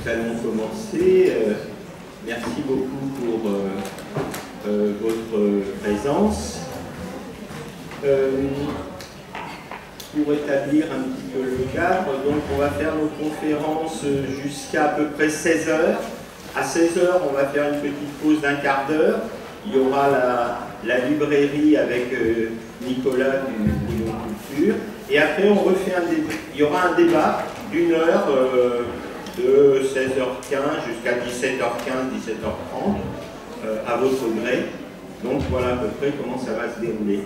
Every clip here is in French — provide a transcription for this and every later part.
nous allons commencer. Merci beaucoup pour votre présence. Pour établir un petit peu le cadre, donc on va faire nos conférences jusqu'à peu près 16 h. À 16 h, on va faire une petite pause d'1 quart d'heure. Il y aura la librairie avec Nicolas du Lyon Culture. Et après, on refait il y aura un débat d'1 heure de 16h15 jusqu'à 17h15, 17h30, à votre gré. Donc voilà à peu près comment ça va se dérouler.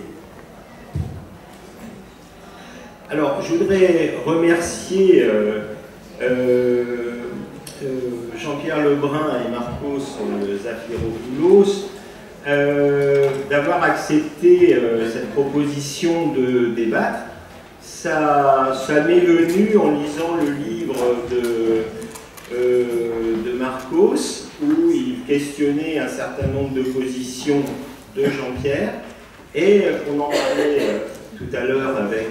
Alors, je voudrais remercier Jean-Pierre Lebrun et Marcos Zafiropoulos d'avoir accepté cette proposition de débattre. Ça m'est venu en lisant le livre de Marcos, où il questionnait un certain nombre de positions de Jean-Pierre, et on en parlait tout à l'heure avec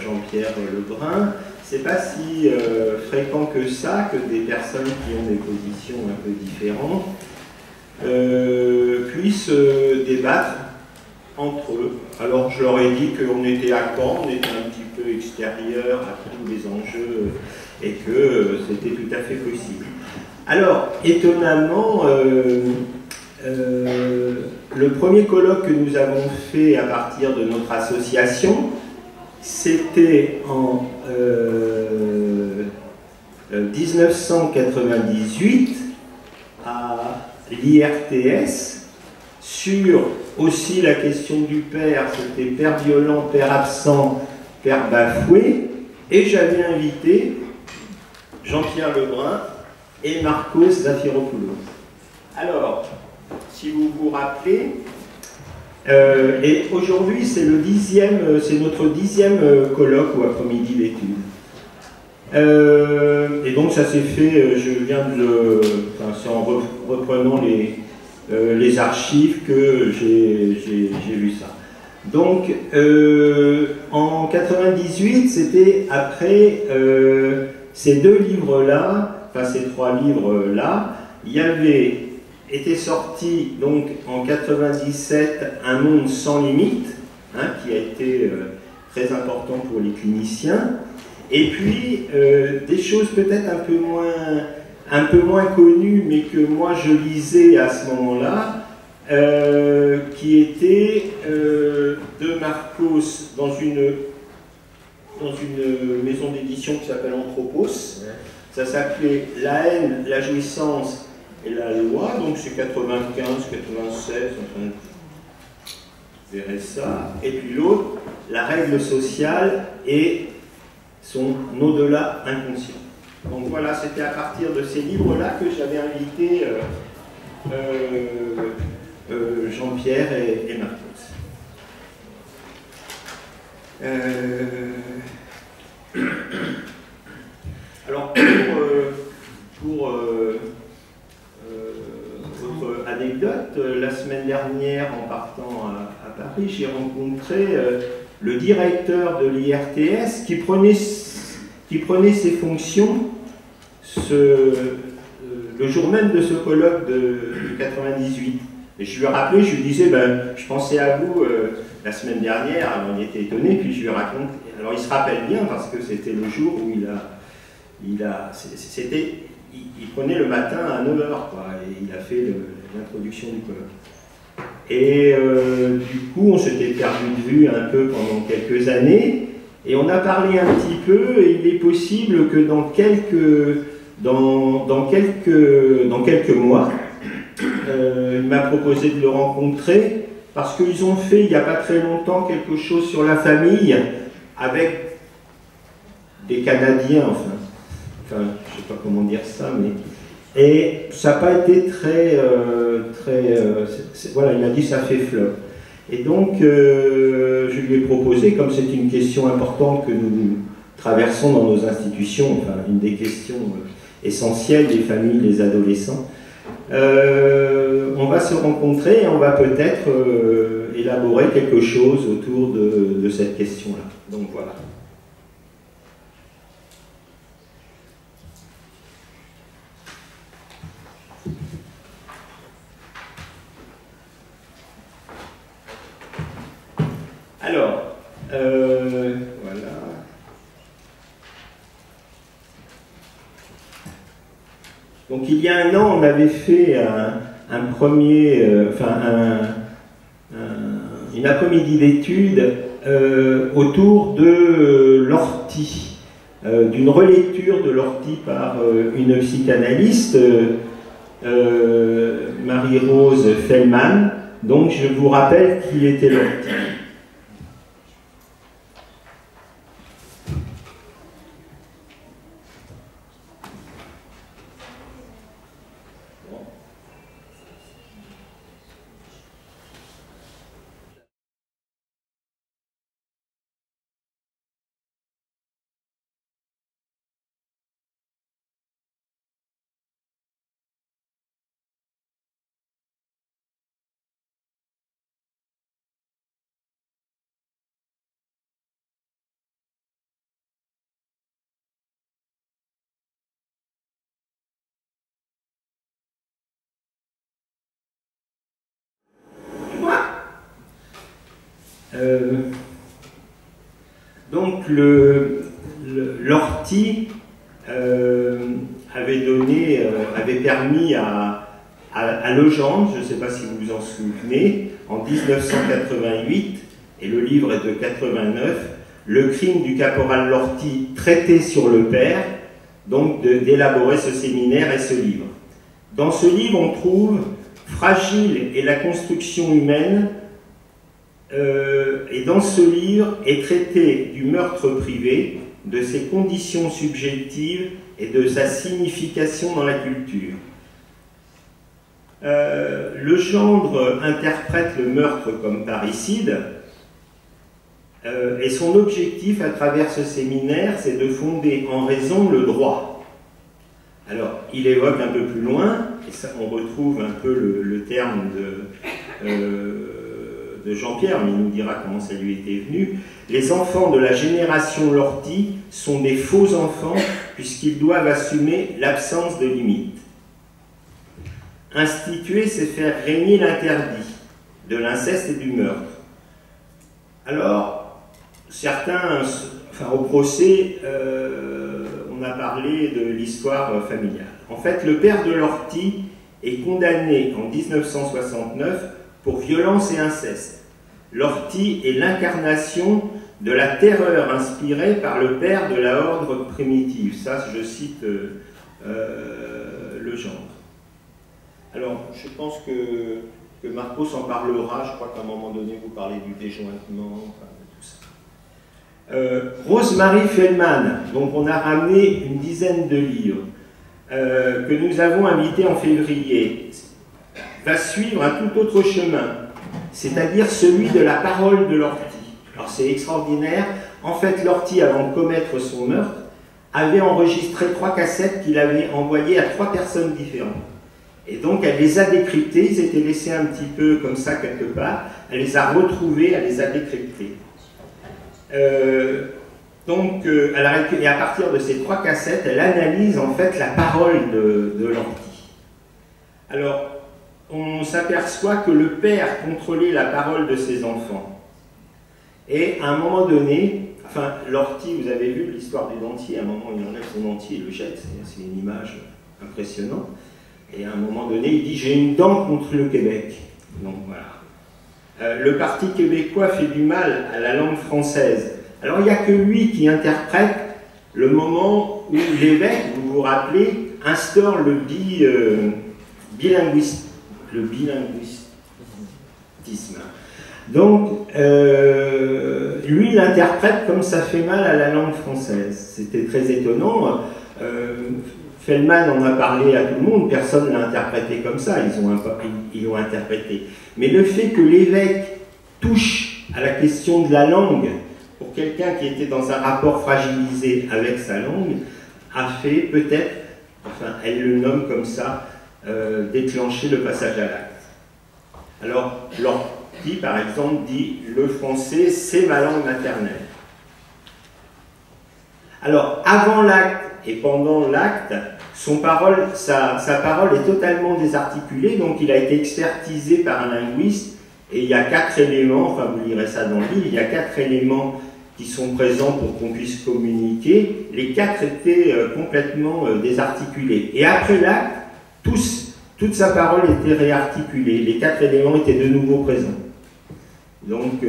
Jean-Pierre Lebrun. C'est pas si fréquent que ça, que des personnes qui ont des positions un peu différentes puissent débattre entre eux. Alors je leur ai dit qu'on était à Caen, on était un petit peu extérieur à tous les enjeux et que c'était tout à fait possible. Alors, étonnamment, le premier colloque que nous avons fait à partir de notre association, c'était en 1998 à l'IRTS sur aussi la question du père. C'était père violent, père absent, père bafoué, et j'avais invité Jean-Pierre Lebrun et Marcos Zafiropoulos. Alors, si vous vous rappelez, et aujourd'hui c'est notre 10e colloque ou après-midi d'études. Et donc ça s'est fait, c'est en reprenant les archives que j'ai vu ça. Donc en 98, c'était après ces deux livres-là, enfin ces trois livres-là, il y avait était sorti donc en 97 Un monde sans limite, qui a été très important pour les cliniciens, et puis des choses peut-être un peu moins connues, mais que moi je lisais à ce moment-là, qui était de Marcos dans une maison d'édition qui s'appelle Anthropos. Ça s'appelait La haine, la jouissance et la loi, donc c'est 95, 96, enfin, vous verrez ça. Et puis l'autre, La règle sociale et son au-delà inconscient. Donc voilà, c'était à partir de ces livres-là que j'avais invité Jean-Pierre et Marcos. Alors pour votre anecdote, la semaine dernière, en partant à Paris, j'ai rencontré le directeur de l'IRTS qui prenait ses fonctions le jour même de ce colloque de 98. Et je lui ai rappelé, je lui disais, je pensais à vous la semaine dernière, alors il était étonné, puis je lui raconte. Alors il se rappelle bien parce que c'était le jour où il prenait le matin à 9 h, quoi, et il a fait l'introduction du colloque. Et du coup, on s'était perdu de vue un peu pendant quelques années, et on a parlé un petit peu, et il est possible que dans quelques mois, il m'a proposé de le rencontrer, parce qu'ils ont fait, il n'y a pas très longtemps, quelque chose sur la famille, avec des Canadiens, enfin je ne sais pas comment dire ça, mais... Et ça n'a pas été voilà, il m'a dit ça fait flop. Et donc, je lui ai proposé, comme c'est une question importante que nous traversons dans nos institutions, enfin une des questions essentielles des familles, des adolescents, on va se rencontrer et on va peut-être élaborer quelque chose autour de cette question-là. Donc voilà. Alors, voilà. Donc il y a un an, on avait fait un premier, une après-midi d'études autour de l'ortie, d'une relecture de l'ortie par une psychanalyste, Marie-Rose Feldman. Donc je vous rappelle qui était l'ortie. Donc l'ortie avait permis à Legendre, je ne sais pas si vous vous en souvenez, en 1988, et le livre est de 89, le crime du caporal Lortie traité sur le père, donc d'élaborer ce séminaire et ce livre. Dans ce livre, on trouve Fragile et la construction humaine. Et dans ce livre est traité du meurtre privé, de ses conditions subjectives et de sa signification dans la culture. Legendre interprète le meurtre comme parricide, et son objectif à travers ce séminaire, c'est de fonder en raison le droit. Alors, il évoque un peu plus loin, et ça, on retrouve un peu le terme de Jean-Pierre, mais il nous dira comment ça lui était venu. Les enfants de la génération Lortie sont des faux enfants puisqu'ils doivent assumer l'absence de limites. Instituer, c'est faire régner l'interdit de l'inceste et du meurtre. Alors, certains, au procès, on a parlé de l'histoire familiale. En fait, le père de Lortie est condamné en 1969 pour violence et inceste. L'ortie est l'incarnation de la terreur inspirée par le père de la ordre primitive. Ça, je cite Legendre. Alors, je pense que Marcos en parlera. Je crois qu'à un moment donné, vous parlez du déjointement, enfin, de tout ça. Rosemary Feldman, donc on a ramené une dizaine de livres que nous avons invités en février, va suivre un tout autre chemin, c'est-à-dire celui de la parole de Lortie. Alors c'est extraordinaire. En fait, Lortie, avant de commettre son meurtre, avait enregistré 3 cassettes qu'il avait envoyées à 3 personnes différentes. Et donc elle les a décryptées, ils étaient laissés un petit peu comme ça quelque part, elle les a retrouvées, elle les a décryptées. Et à partir de ces 3 cassettes, elle analyse en fait la parole de Lortie. Alors, on s'aperçoit que le père contrôlait la parole de ses enfants. Et à un moment donné, enfin, Lortie, vous avez vu l'histoire du dentier, à un moment il enlève son dentier et le jette, c'est une image impressionnante. Et à un moment donné, il dit « j'ai une dent contre le Québec ». Donc voilà. Le Parti québécois fait du mal à la langue française. Alors il n'y a que lui qui interprète le moment où l'évêque, vous vous rappelez, instaure le bilinguisme. Donc, lui, il interprète comme ça fait mal à la langue française. C'était très étonnant. Feldman en a parlé à tout le monde, personne ne l'a interprété comme ça, ils l'ont interprété. Mais le fait que l'évêque touche à la question de la langue, pour quelqu'un qui était dans un rapport fragilisé avec sa langue, a fait peut-être, enfin elle le nomme comme ça, déclencher le passage à l'acte. Alors, Lortie, par exemple, dit « le français, c'est ma langue maternelle ». Alors, avant l'acte et pendant l'acte, sa parole est totalement désarticulée, donc il a été expertisé par un linguiste Et il y a 4 éléments, enfin vous lirez ça dans le livre, il y a 4 éléments qui sont présents pour qu'on puisse communiquer. Les 4 étaient complètement désarticulés. Et après l'acte, toute sa parole était réarticulée. Les 4 éléments étaient de nouveau présents. Donc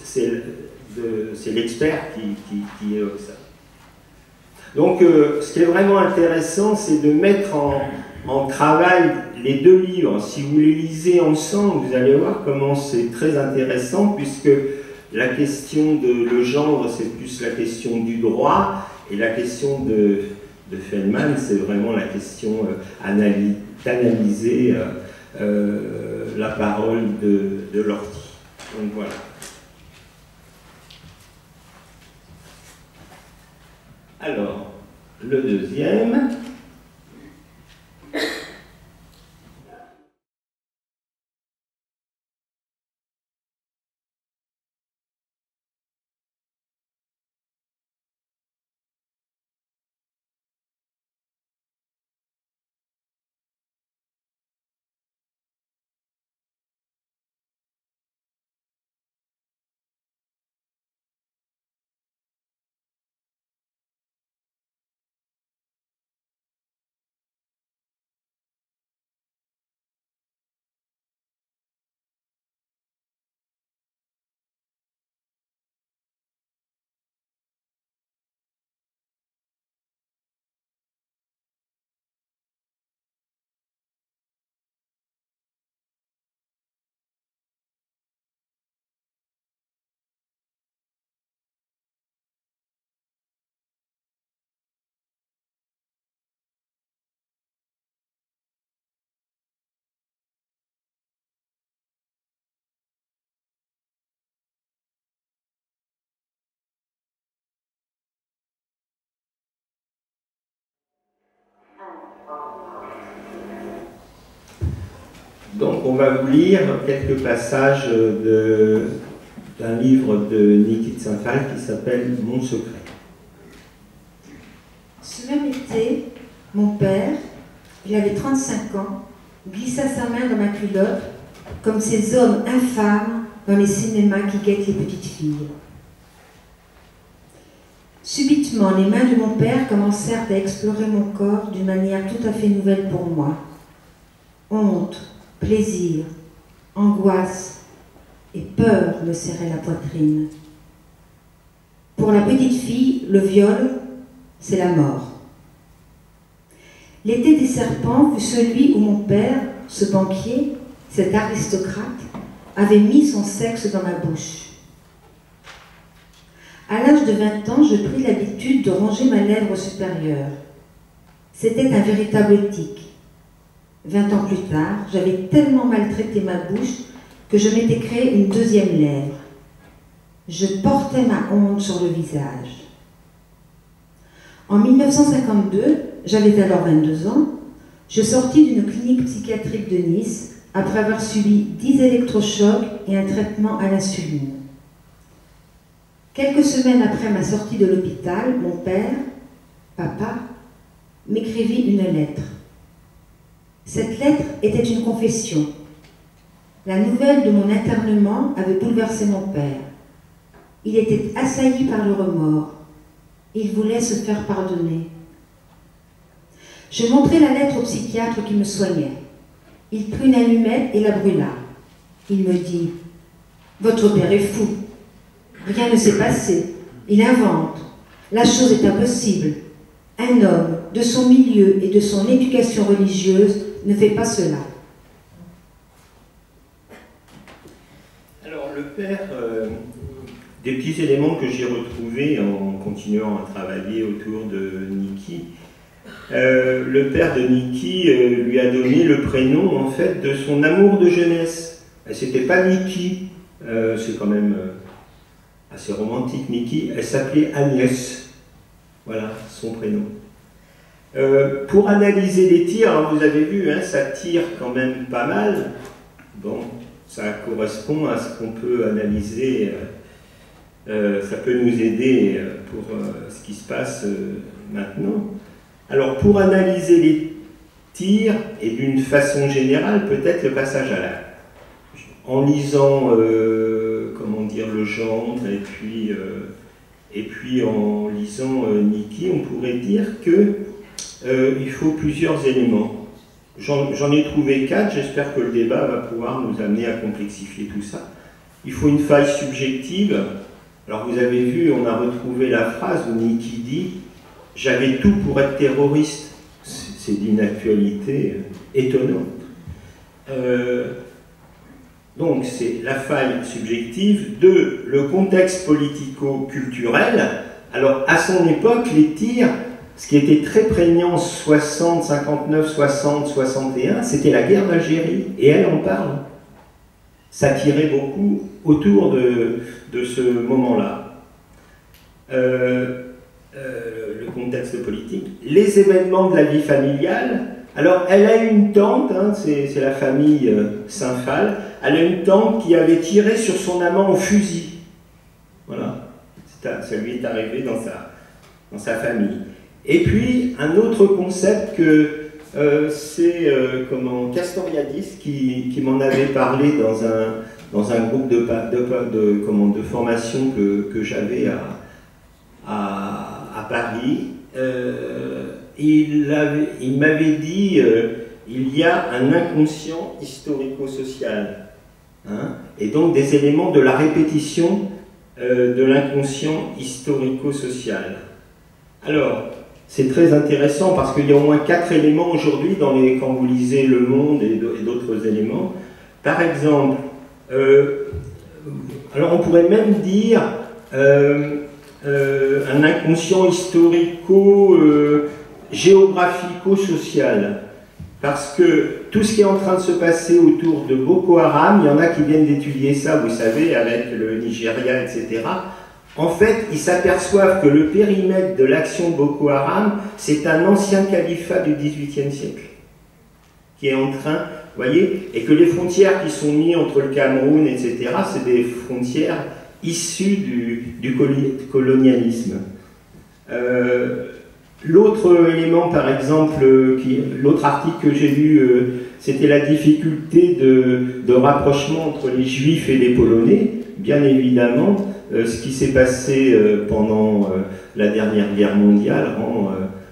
c'est l'expert qui évoque ça. Donc ce qui est vraiment intéressant, c'est de mettre en travail les 2 livres. Si vous les lisez ensemble, vous allez voir comment c'est très intéressant, puisque la question de le genre, c'est plus la question du droit, et la question de Feldman, c'est vraiment la question d'analyser la parole de Lortie. Donc voilà. Alors, le deuxième. Donc on va vous lire quelques passages d'un livre de Niki Tsinghal qui s'appelle « Mon secret ». Ce même été, mon père, il avait 35 ans, glissa sa main dans ma culotte comme ces hommes infâmes dans les cinémas qui guettent les petites filles. Subitement, les mains de mon père commencèrent à explorer mon corps d'une manière tout à fait nouvelle pour moi. Honte, plaisir, angoisse et peur me serraient la poitrine. Pour la petite fille, le viol, c'est la mort. L'été des serpents fut celui où mon père, ce banquier, cet aristocrate, avait mis son sexe dans ma bouche. À l'âge de 20 ans, je pris l'habitude de ronger ma lèvre supérieure. C'était un véritable tic. 20 ans plus tard, j'avais tellement maltraité ma bouche que je m'étais créé une deuxième lèvre. Je portais ma honte sur le visage. En 1952, j'avais alors 22 ans, je sortis d'une clinique psychiatrique de Nice après avoir subi 10 électrochocs et un traitement à l'insuline. Quelques semaines après ma sortie de l'hôpital, mon père, papa, m'écrivit une lettre. Cette lettre était une confession. La nouvelle de mon internement avait bouleversé mon père. Il était assailli par le remords. Il voulait se faire pardonner. Je montrai la lettre au psychiatre qui me soignait. Il prit une allumette et la brûla. Il me dit « Votre père est fou. Rien ne s'est passé. Il invente. La chose est impossible. Un homme, de son milieu et de son éducation religieuse, ne fait pas cela. » Alors, le père, des petits éléments que j'ai retrouvés en continuant à travailler autour de Niki, le père de Niki lui a donné le prénom, en fait, de son amour de jeunesse. C'était pas Niki, c'est quand même assez romantique, Niki, elle s'appelait Agnès. Voilà, son prénom. Pour analyser les tirs, alors vous avez vu, hein, ça tire quand même pas mal. Bon, ça correspond à ce qu'on peut analyser, ça peut nous aider pour ce qui se passe maintenant. Alors pour analyser les tirs, et d'une façon générale, peut-être le passage à l'acte. en lisant, comment dire, Le Gendre, et puis en lisant Niki, on pourrait dire qu'il faut plusieurs éléments. J'en ai trouvé 4, j'espère que le débat va pouvoir nous amener à complexifier tout ça. Il faut une faille subjective. Alors vous avez vu, on a retrouvé la phrase où Niki dit « J'avais tout pour être terroriste ». C'est d'une actualité étonnante. Donc c'est la faille subjective. 2, le contexte politico-culturel. Alors à son époque, les tirs, ce qui était très prégnant 60, 59, 60, 61, c'était la guerre d'Algérie. Et elle en parle. Ça tirait beaucoup autour de ce moment-là. Le contexte politique. Les événements de la vie familiale. Alors, elle a une tante, hein, c'est la famille Saint-Phal, elle a une tante qui avait tiré sur son amant au fusil. Voilà, ça lui est arrivé dans sa famille. Et puis, un autre concept que c'est Castoriadis qui m'en avait parlé dans un groupe de formation que j'avais à Paris. Il m'avait dit il y a un inconscient historico-social, hein, et donc des éléments de la répétition de l'inconscient historico-social. Alors, c'est très intéressant parce qu'il y a au moins 4 éléments aujourd'hui quand vous lisez Le Monde et d'autres éléments. Par exemple, alors on pourrait même dire un inconscient géographico-social, parce que tout ce qui est en train de se passer autour de Boko Haram, il y en a qui viennent d'étudier ça, vous savez, avec le Nigeria, etc. En fait, ils s'aperçoivent que le périmètre de l'action de Boko Haram, c'est un ancien califat du XVIIIe siècle, qui est en train, vous voyez, et que les frontières qui sont mises entre le Cameroun, etc., c'est des frontières issues du colonialisme. L'autre élément, par exemple, l'autre article que j'ai lu, c'était la difficulté de rapprochement entre les Juifs et les Polonais. Bien évidemment, ce qui s'est passé pendant la dernière guerre mondiale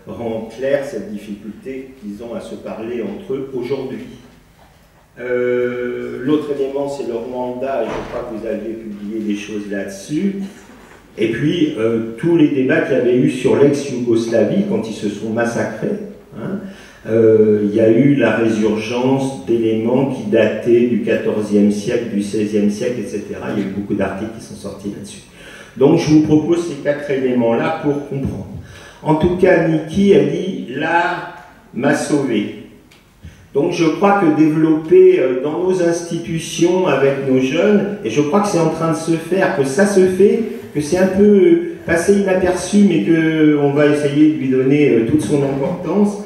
rend clair cette difficulté qu'ils ont à se parler entre eux aujourd'hui. L'autre élément, c'est le Rwanda, et je crois que vous aviez publié des choses là-dessus. Et puis, tous les débats qu'il y avait eu sur l'ex-Yougoslavie, quand ils se sont massacrés, hein, il y a eu la résurgence d'éléments qui dataient du XIVe siècle, du XVIe siècle, etc. Il y a eu beaucoup d'articles qui sont sortis là-dessus. Donc, je vous propose ces 4 éléments-là pour comprendre. En tout cas, Niki a dit « l'art m'a sauvé ». Donc je crois que développer dans nos institutions avec nos jeunes, et je crois que c'est en train de se faire, que ça se fait, que c'est un peu passé inaperçu, mais qu'on va essayer de lui donner toute son importance,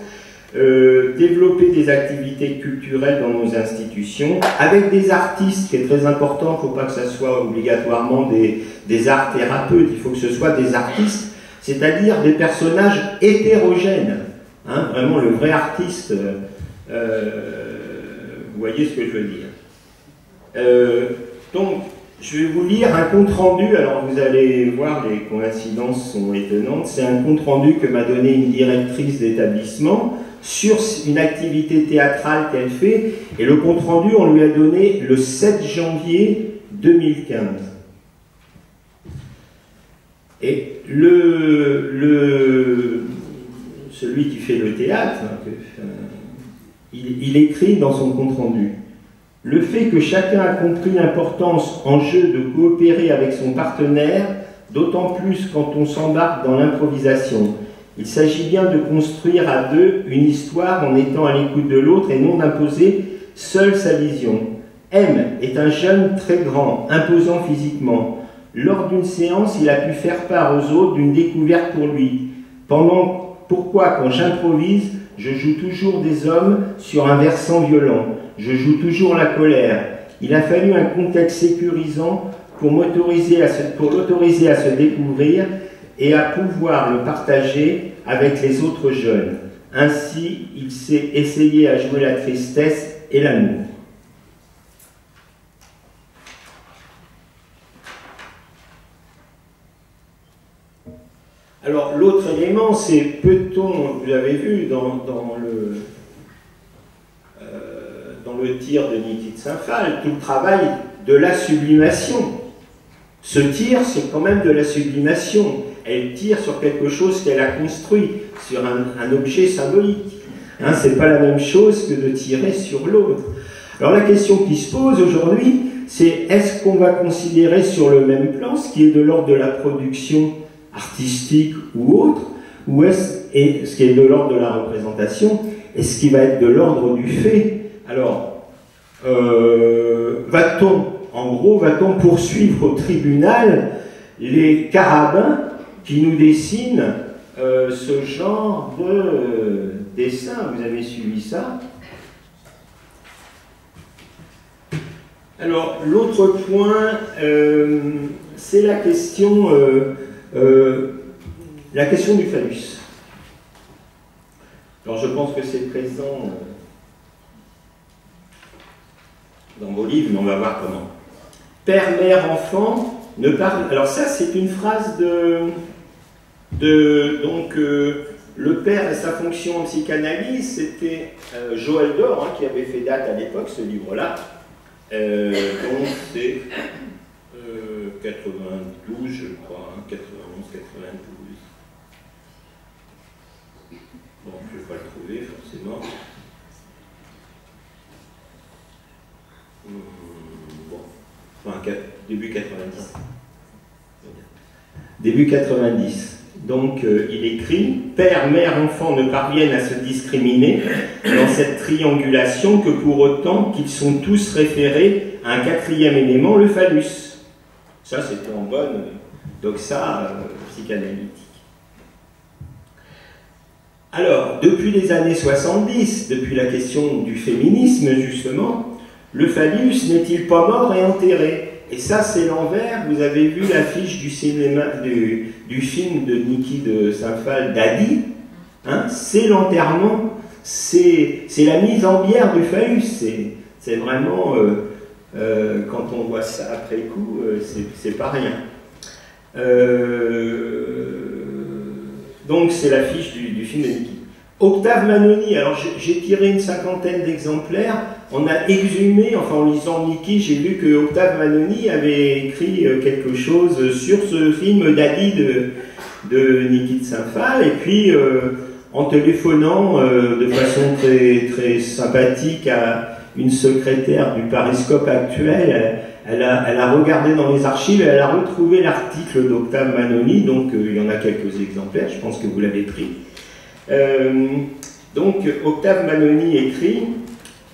développer des activités culturelles dans nos institutions, avec des artistes, qui est très important, il ne faut pas que ça soit obligatoirement des arts thérapeutes, il faut que ce soit des artistes, c'est-à-dire des personnages hétérogènes, hein, vraiment le vrai artiste. Vous voyez ce que je veux dire. Donc, je vais vous lire un compte-rendu, alors vous allez voir, les coïncidences sont étonnantes. C'est un compte-rendu que m'a donné une directrice d'établissement sur une activité théâtrale qu'elle fait, et le compte-rendu, on lui a donné le 7 janvier 2015. Et celui qui fait le théâtre, il écrit dans son compte-rendu « Le fait que chacun a compris l'importance en jeu de coopérer avec son partenaire, d'autant plus quand on s'embarque dans l'improvisation. Il s'agit bien de construire à deux une histoire en étant à l'écoute de l'autre et non d'imposer seule sa vision. M est un jeune très grand, imposant physiquement. Lors d'une séance, il a pu faire part aux autres d'une découverte pour lui. Pourquoi, quand j'improvise, je joue toujours des hommes sur un versant violent. Je joue toujours la colère. Il a fallu un contexte sécurisant pour l'autoriser à se découvrir et à pouvoir le partager avec les autres jeunes. Ainsi, il s'est essayé à jouer la tristesse et l'amour. » Alors, l'autre élément, c'est peut-on, vous avez vu dans le tir de Niki de Saint-Phal, tout le travail de la sublimation. Ce tir, c'est quand même de la sublimation. Elle tire sur quelque chose qu'elle a construit, sur un objet symbolique. Hein, c'est pas la même chose que de tirer sur l'autre. Alors la question qui se pose aujourd'hui, c'est est-ce qu'on va considérer sur le même plan ce qui est de l'ordre de la production artistique ou autre, ou est-ce ce qui est de l'ordre de la représentation, et ce qui va être de l'ordre du fait. Alors, va-t-on poursuivre au tribunal les carabins qui nous dessinent ce genre de dessin? Vous avez suivi ça? Alors, l'autre point, c'est la question du phallus. Alors, je pense que c'est présent dans vos livres, mais on va voir comment. Père, mère, enfant ne parle. Alors ça, c'est une phrase donc le père et sa fonction en psychanalyse, c'était Joël Dor, hein, qui avait fait date à l'époque, ce livre-là. Donc c'est 92, je crois, hein, 91, 92. Bon, je ne vais pas le trouver forcément. Bon, enfin, début 90. Début 90. Donc, il écrit « Père, mère, enfant ne parviennent à se discriminer dans cette triangulation que pour autant qu'ils sont tous référés à un quatrième élément, le phallus. » Ça, c'était en bonne doxa psychanalytique. Alors, depuis les années 70, depuis la question du féminisme, justement, le phallus n'est-il pas mort et enterré? Et ça, c'est l'envers. Vous avez vu l'affiche du cinéma, du film de Niki de Saint-Phal, Daddy. Hein, c'est l'enterrement, c'est la mise en bière du phallus. C'est vraiment, quand on voit ça après coup, c'est pas rien. Donc, c'est l'affiche du film de Niki. Octave Manoni, alors j'ai tiré une cinquantaine d'exemplaires. On a exhumé, enfin en lisant Niki, j'ai vu que Octave Manoni avait écrit quelque chose sur ce film Daddy de Niki de Saint-Phal, et puis en téléphonant de façon très, très sympathique à une secrétaire du Pariscope actuel, elle a regardé dans les archives et elle a retrouvé l'article d'Octave Manoni, donc il y en a quelques exemplaires, je pense que vous l'avez pris. Donc Octave Manoni écrit: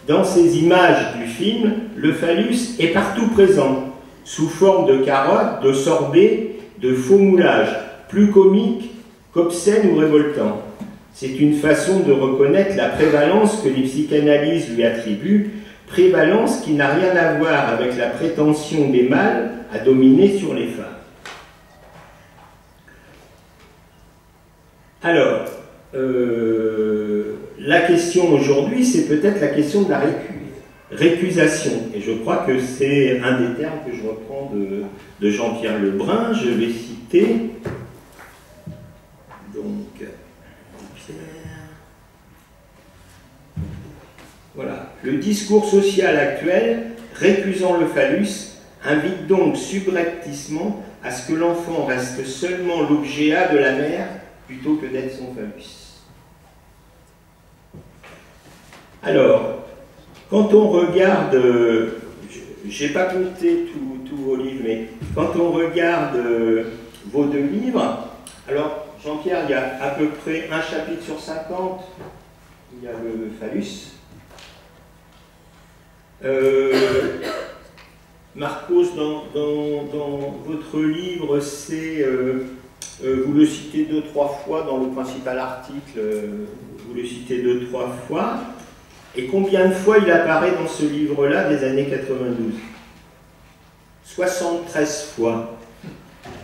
dans ces images du film, le phallus est partout présent, sous forme de carottes, de sorbets, de faux moulages, plus comiques qu'obscènes ou révoltants. C'est une façon de reconnaître la prévalence que les psychanalyses lui attribuent, prévalence qui n'a rien à voir avec la prétention des mâles à dominer sur les femmes. Alors, la question aujourd'hui, c'est peut-être la question de la récusation. Et je crois que c'est un des termes que je reprends de Jean-Pierre Lebrun. Je vais citer. Donc, Pierre. Voilà. Le discours social actuel, récusant le phallus, invite donc subrepticement à ce que l'enfant reste seulement l'objet A de la mère plutôt que d'être son phallus. Alors, quand on regarde, je n'ai pas compté tous vos livres, mais quand on regarde vos deux livres, alors Jean-Pierre, il y a à peu près un chapitre sur 50, il y a le phallus. Marcos, dans votre livre, c'est, vous le citez 2-3 fois dans le principal article, vous le citez 2-3 fois. Et combien de fois il apparaît dans ce livre-là des années 92? 73 fois.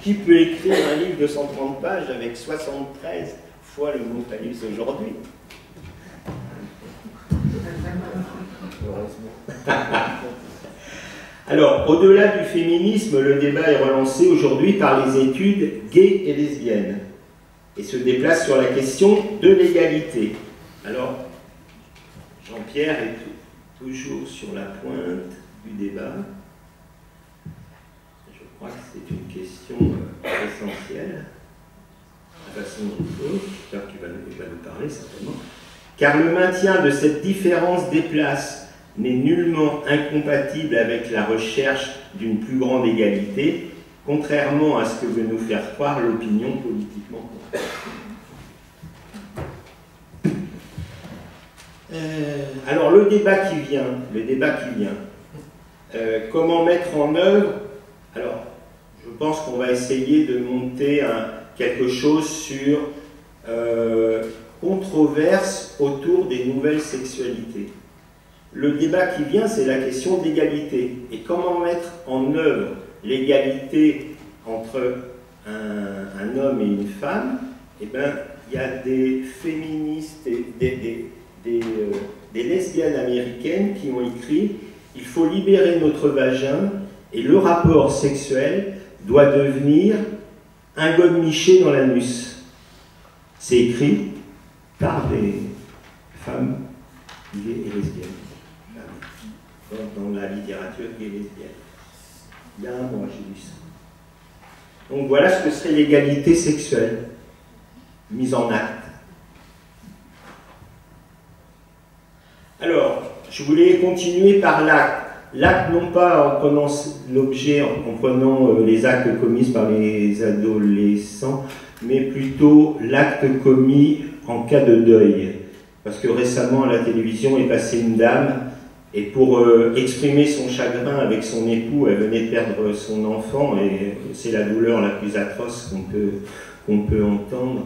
Qui peut écrire un livre de 130 pages avec 73 fois le mot phallus aujourd'hui? Alors, au-delà du féminisme, le débat est relancé aujourd'hui par les études gays et lesbiennes. et se déplace sur la question de l'égalité. Alors, Jean-Pierre est toujours sur la pointe du débat. Je crois que c'est une question essentielle. La façon dont il pose, j'espère qu'il va nous parler certainement. Car le maintien de cette différence des places n'est nullement incompatible avec la recherche d'une plus grande égalité, contrairement à ce que veut nous faire croire l'opinion politiquement correcte. Alors le débat qui vient, comment mettre en œuvre, alors je pense qu'on va essayer de monter quelque chose sur controverse autour des nouvelles sexualités. Le débat qui vient, c'est la question d'égalité. Et comment mettre en œuvre l'égalité entre un homme et une femme? Eh bien, il y a des féministes, des lesbiennes américaines qui ont écrit « Il faut libérer notre vagin et le rapport sexuel doit devenir un godemiché dans l'anus. » C'est écrit par des femmes gays et lesbiennes. Dans la littérature gay et lesbienne. Il y a un mois, j'ai lu ça. Donc voilà ce que serait l'égalité sexuelle, mise en acte. Alors, je voulais continuer par l'acte. L'acte, non pas en prenant l'objet, en prenant les actes commis par les adolescents, mais plutôt l'acte commis en cas de deuil. Parce que récemment, à la télévision, est passée une dame, et pour exprimer son chagrin avec son époux, elle venait de perdre son enfant, et c'est la douleur la plus atroce qu'on peut entendre.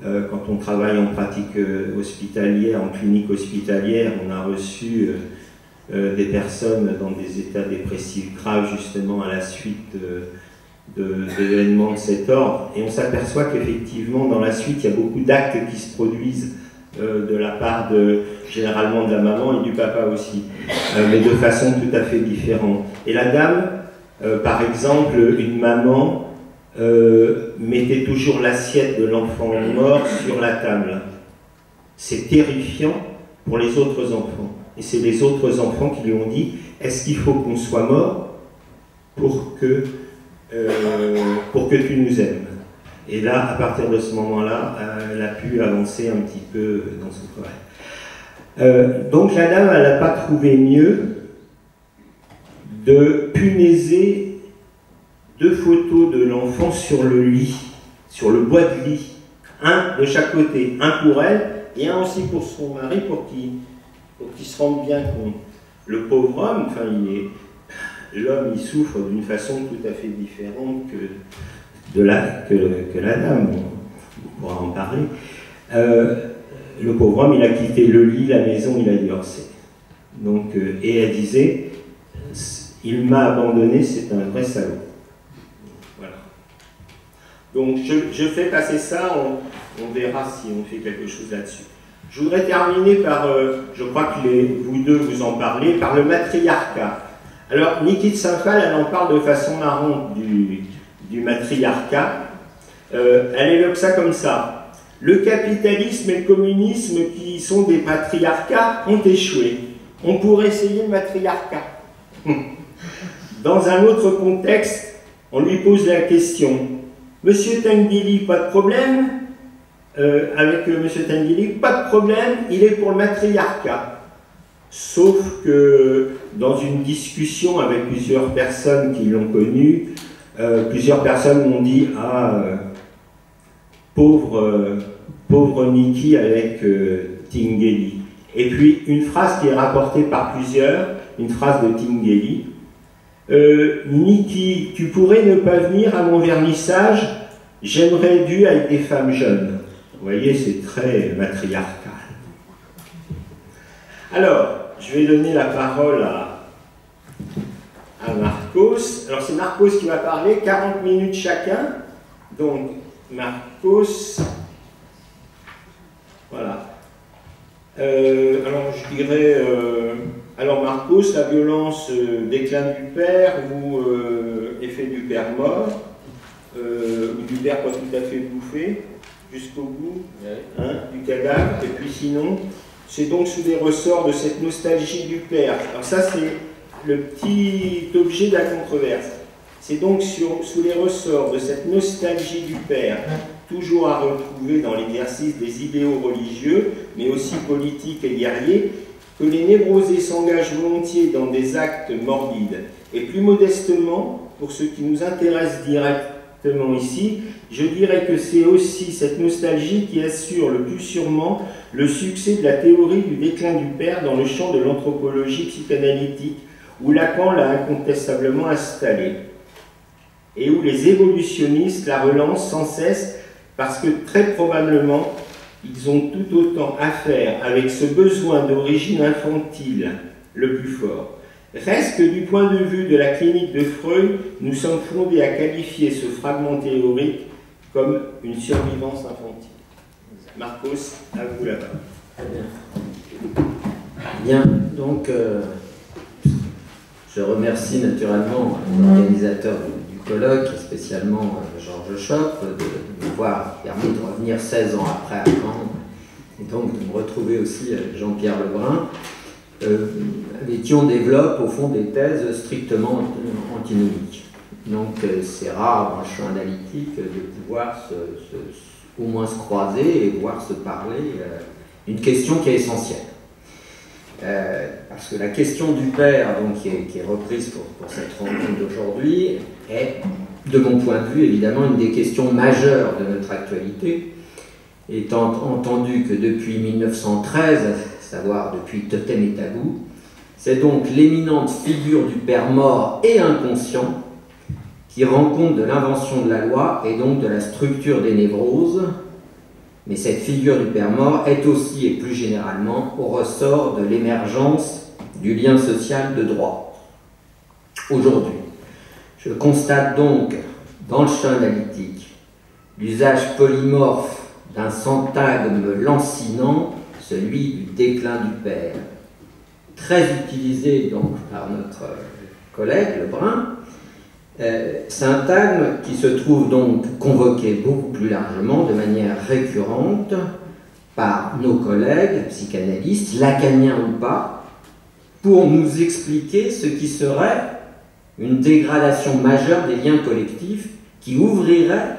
Quand on travaille en pratique hospitalière, en clinique hospitalière, on a reçu des personnes dans des états dépressifs graves, justement à la suite d'événements de cet ordre, et on s'aperçoit qu'effectivement, dans la suite, il y a beaucoup d'actes qui se produisent de la part généralement de la maman et du papa aussi, mais de façon tout à fait différente. Et la dame, par exemple, une maman mettait toujours l'assiette de l'enfant mort sur la table. C'est terrifiant pour les autres enfants. Et c'est les autres enfants qui lui ont dit « Est-ce qu'il faut qu'on soit mort pour que tu nous aimes ?» Et là, à partir de ce moment-là, elle a pu avancer un petit peu dans son travail. Donc la dame, elle n'a pas trouvé mieux de punaiser 2 photos de l'enfant sur le lit, sur le bois de lit. Un de chaque côté, un pour elle et un aussi pour son mari pour qu'il se rende bien compte. Le pauvre homme, enfin, l'homme, il souffre d'une façon tout à fait différente que la dame, on pourra en parler. Le pauvre homme, il a quitté le lit, la maison, il a divorcé. Donc, et elle disait, il m'a abandonné, c'est un vrai salaud. Voilà. Donc, je fais passer ça, on verra si on fait quelque chose là-dessus. Je voudrais terminer par, je crois que vous deux vous en parlez, par le matriarcat. Alors, Niki de Saint-Phal, elle en parle de façon marrante du matriarcat. Elle évoque ça comme ça. Le capitalisme et le communisme, qui sont des patriarcats, ont échoué. On pourrait essayer le matriarcat. Dans un autre contexte, on lui pose la question. Monsieur Tengeli, pas de problème. Avec Monsieur Tengeli, pas de problème, il est pour le matriarcat. Sauf que dans une discussion avec plusieurs personnes qui l'ont connu, plusieurs personnes m'ont dit « Ah, pauvre Niki avec Tengeli ». Et puis une phrase qui est rapportée par plusieurs, une phrase de Tengeli. Niki, tu pourrais ne pas venir à mon vernissage, j'aimerais dû avec des femmes jeunes. Vous voyez, c'est très matriarcal. Alors, je vais donner la parole à Marcos. Alors, c'est Marcos qui va parler, 40 minutes chacun. Donc, Marcos, voilà. Alors, je dirais, alors Marcos, la violence, déclin du père ou effet du père mort, ou du père pas tout à fait bouffé. jusqu'au bout hein, du cadavre. Et puis sinon, c'est donc sous les ressorts de cette nostalgie du père. Alors ça, c'est le petit objet de la controverse. C'est donc sous les ressorts de cette nostalgie du père, toujours à retrouver dans l'exercice des idéaux religieux, mais aussi politiques et guerriers, que les névrosés s'engagent volontiers dans des actes morbides. Et plus modestement, pour ce qui nous intéresse directement ici, je dirais que c'est aussi cette nostalgie qui assure le plus sûrement le succès de la théorie du déclin du père dans le champ de l'anthropologie psychanalytique, où Lacan l'a incontestablement installée, et où les évolutionnistes la relancent sans cesse, parce que très probablement, ils ont tout autant à faire avec ce besoin d'origine infantile le plus fort. Reste que du point de vue de la clinique de Freud, nous sommes fondés à qualifier ce fragment théorique comme une survivance infantile. Marcos, à vous la parole. Très bien. Bien, donc je remercie naturellement l'organisateur du colloque, et spécialement Georges Chope, de m'avoir permis de revenir 16 ans après à Caen, et donc de me retrouver aussi Jean-Pierre Lebrun, avec qui on développe au fond des thèses strictement antinomiques. Donc c'est rare dans le champ analytique de pouvoir au moins se croiser et voir se parler d'une question qui est essentielle. Parce que la question du père, donc, qui est reprise pour cette rencontre d'aujourd'hui, est, de mon point de vue, évidemment, une des questions majeures de notre actualité, étant entendu que depuis 1913, à savoir depuis Totem et Tabou, c'est donc l'éminente figure du père mort et inconscient qui rend compte de l'invention de la loi et donc de la structure des névroses. Mais cette figure du père mort est aussi, et plus généralement, au ressort de l'émergence du lien social de droit. Aujourd'hui, je constate donc, dans le champ analytique, l'usage polymorphe d'un syntagme lancinant, celui du déclin du père, très utilisé donc par notre collègue Lebrun, syntagme qui se trouve donc convoqué beaucoup plus largement, de manière récurrente, par nos collègues psychanalystes, lacaniens ou pas, pour nous expliquer ce qui serait une dégradation majeure des liens collectifs qui ouvrirait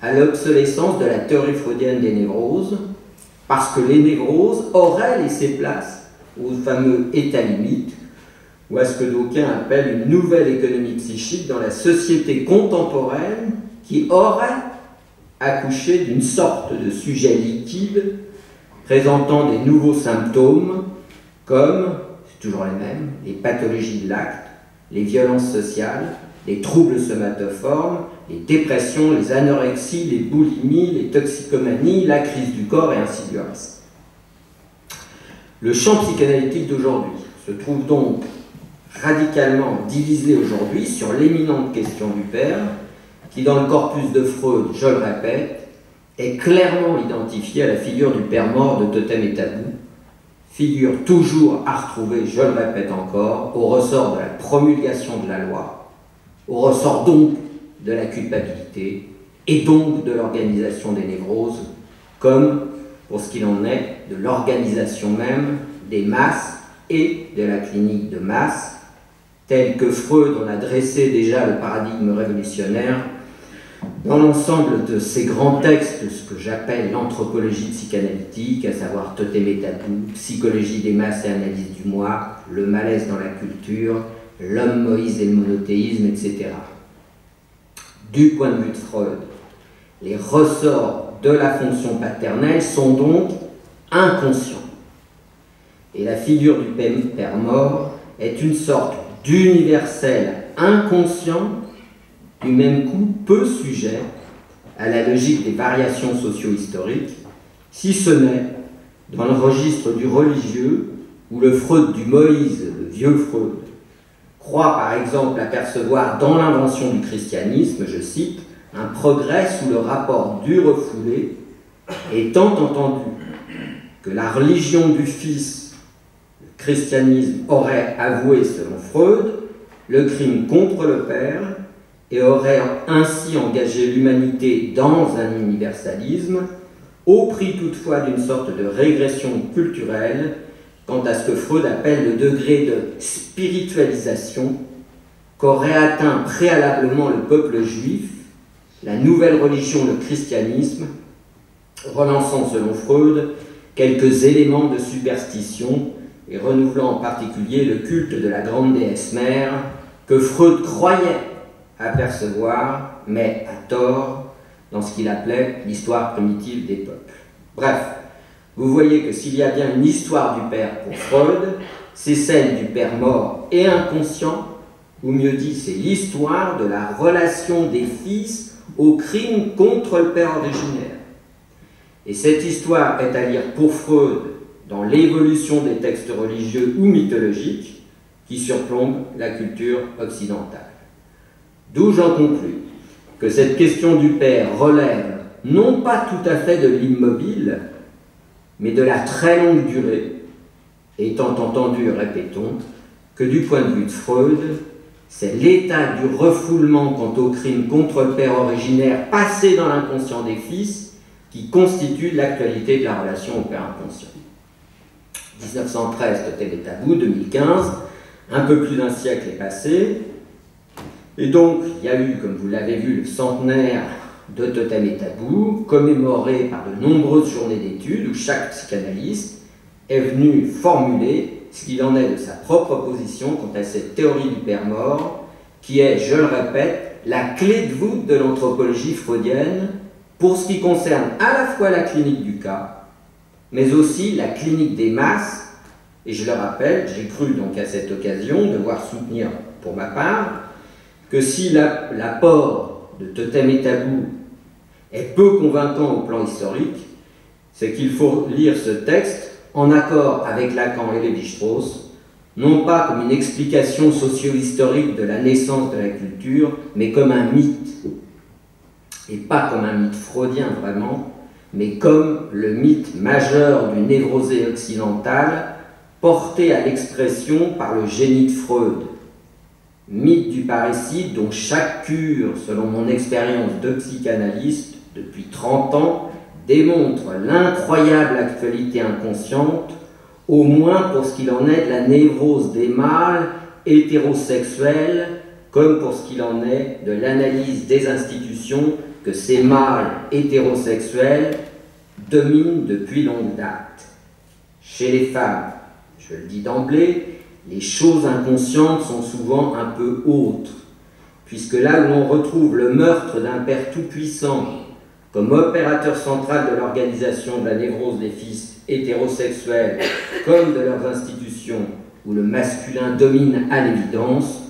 à l'obsolescence de la théorie freudienne des névroses, parce que les névroses auraient laissé place au fameux état limite, ou à ce que d'aucuns appellent une nouvelle économie psychique dans la société contemporaine qui aurait accouché d'une sorte de sujet liquide présentant des nouveaux symptômes comme, c'est toujours les mêmes, les pathologies de l'acte, les violences sociales, les troubles somatoformes, les dépressions, les anorexies, les boulimies, les toxicomanies, la crise du corps et ainsi de suite. Le champ psychanalytique d'aujourd'hui se trouve donc radicalement divisé aujourd'hui sur l'éminente question du père, qui dans le corpus de Freud, je le répète, est clairement identifiée à la figure du père mort de Totem et Tabou, figure toujours à retrouver, je le répète encore, au ressort de la promulgation de la loi, au ressort donc de la culpabilité et donc de l'organisation des névroses, comme pour ce qu'il en est de l'organisation même des masses et de la clinique de masse, tel que Freud en a dressé déjà le paradigme révolutionnaire dans l'ensemble de ces grands textes, ce que j'appelle l'anthropologie psychanalytique, à savoir Totem et Tabou, psychologie des masses et analyse du moi, le malaise dans la culture, l'homme Moïse et le monothéisme, etc. Du point de vue de Freud, les ressorts de la fonction paternelle sont donc inconscients. Et la figure du père mort est une sorte d'universel inconscient, du même coup peu sujet à la logique des variations socio-historiques, si ce n'est dans le registre du religieux, où le Freud du Moïse, le vieux Freud, croit par exemple apercevoir dans l'invention du christianisme, je cite, un progrès sous le rapport du refoulé, étant entendu que la religion du Fils, le christianisme, aurait avoué, selon Freud, le crime contre le Père et aurait ainsi engagé l'humanité dans un universalisme au prix toutefois d'une sorte de régression culturelle quant à ce que Freud appelle le degré de spiritualisation qu'aurait atteint préalablement le peuple juif, la nouvelle religion, le christianisme, relançant selon Freud quelques éléments de superstition et renouvelant en particulier le culte de la grande déesse mère que Freud croyait apercevoir, mais à tort, dans ce qu'il appelait l'histoire primitive des peuples. Bref, vous voyez que s'il y a bien une histoire du père pour Freud, c'est celle du père mort et inconscient, ou mieux dit, c'est l'histoire de la relation des fils au crime contre le père originaire. Et cette histoire est à lire pour Freud dans l'évolution des textes religieux ou mythologiques qui surplombent la culture occidentale. D'où j'en conclus que cette question du père relève non pas tout à fait de l'immobile, mais de la très longue durée, étant entendu, répétons, que du point de vue de Freud, c'est l'état du refoulement quant au crime contre le père originaire passé dans l'inconscient des fils qui constitue l'actualité de la relation au père inconscient. 1913, Totem et Tabou, 2015, un peu plus d'un siècle est passé, et donc il y a eu, comme vous l'avez vu, le centenaire de Totem et Tabou, commémoré par de nombreuses journées d'études où chaque psychanalyste est venu formuler ce qu'il en est de sa propre position quant à cette théorie du père mort, qui est, je le répète, la clé de voûte de l'anthropologie freudienne pour ce qui concerne à la fois la clinique du cas, mais aussi la clinique des masses, et je le rappelle, j'ai cru donc à cette occasion devoir soutenir pour ma part que si l'apport de Totem et Tabou est peu convaincant au plan historique, c'est qu'il faut lire ce texte en accord avec Lacan et Lévi-Strauss, non pas comme une explication socio-historique de la naissance de la culture, mais comme un mythe. Et pas comme un mythe freudien vraiment, mais comme le mythe majeur du névrosé occidental porté à l'expression par le génie de Freud. Mythe du parricide dont chaque cure, selon mon expérience de psychanalyste depuis 30 ans, démontre l'incroyable actualité inconsciente, au moins pour ce qu'il en est de la névrose des mâles hétérosexuels, comme pour ce qu'il en est de l'analyse des institutions que ces mâles hétérosexuels dominent depuis longue date. Chez les femmes, je le dis d'emblée, les choses inconscientes sont souvent un peu autres, puisque là où l'on retrouve le meurtre d'un père tout-puissant comme opérateur central de l'organisation de la névrose des fils hétérosexuels comme de leurs institutions où le masculin domine à l'évidence,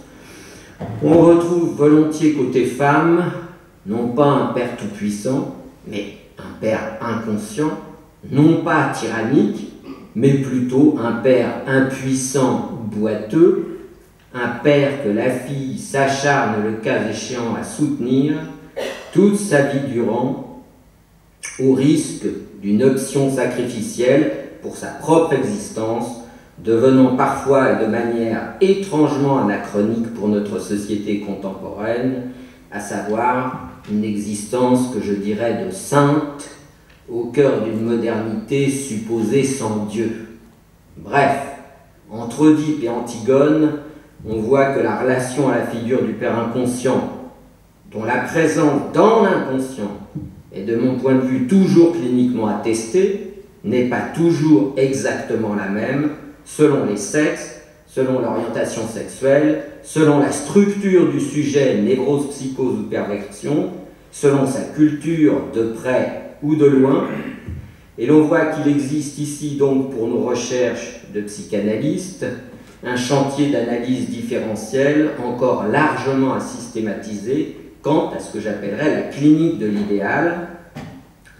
on retrouve volontiers côté femme, non pas un père tout-puissant, mais un père inconscient, non pas tyrannique, mais plutôt un père impuissant ou boiteux, un père que la fille s'acharne le cas échéant à soutenir toute sa vie durant, au risque d'une option sacrificielle pour sa propre existence, devenant parfois et de manière étrangement anachronique pour notre société contemporaine, à savoir une existence que je dirais de sainte, au cœur d'une modernité supposée sans Dieu. Bref, entre Oedipe et Antigone, on voit que la relation à la figure du père inconscient, dont la présence dans l'inconscient est de mon point de vue toujours cliniquement attestée, n'est pas toujours exactement la même selon les sexes, selon l'orientation sexuelle, selon la structure du sujet, névrose, psychose ou perversion, selon sa culture de près ou de loin. Et l'on voit qu'il existe ici donc pour nos recherches de psychanalystes un chantier d'analyse différentielle encore largement à systématiser quant à ce que j'appellerais la clinique de l'idéal,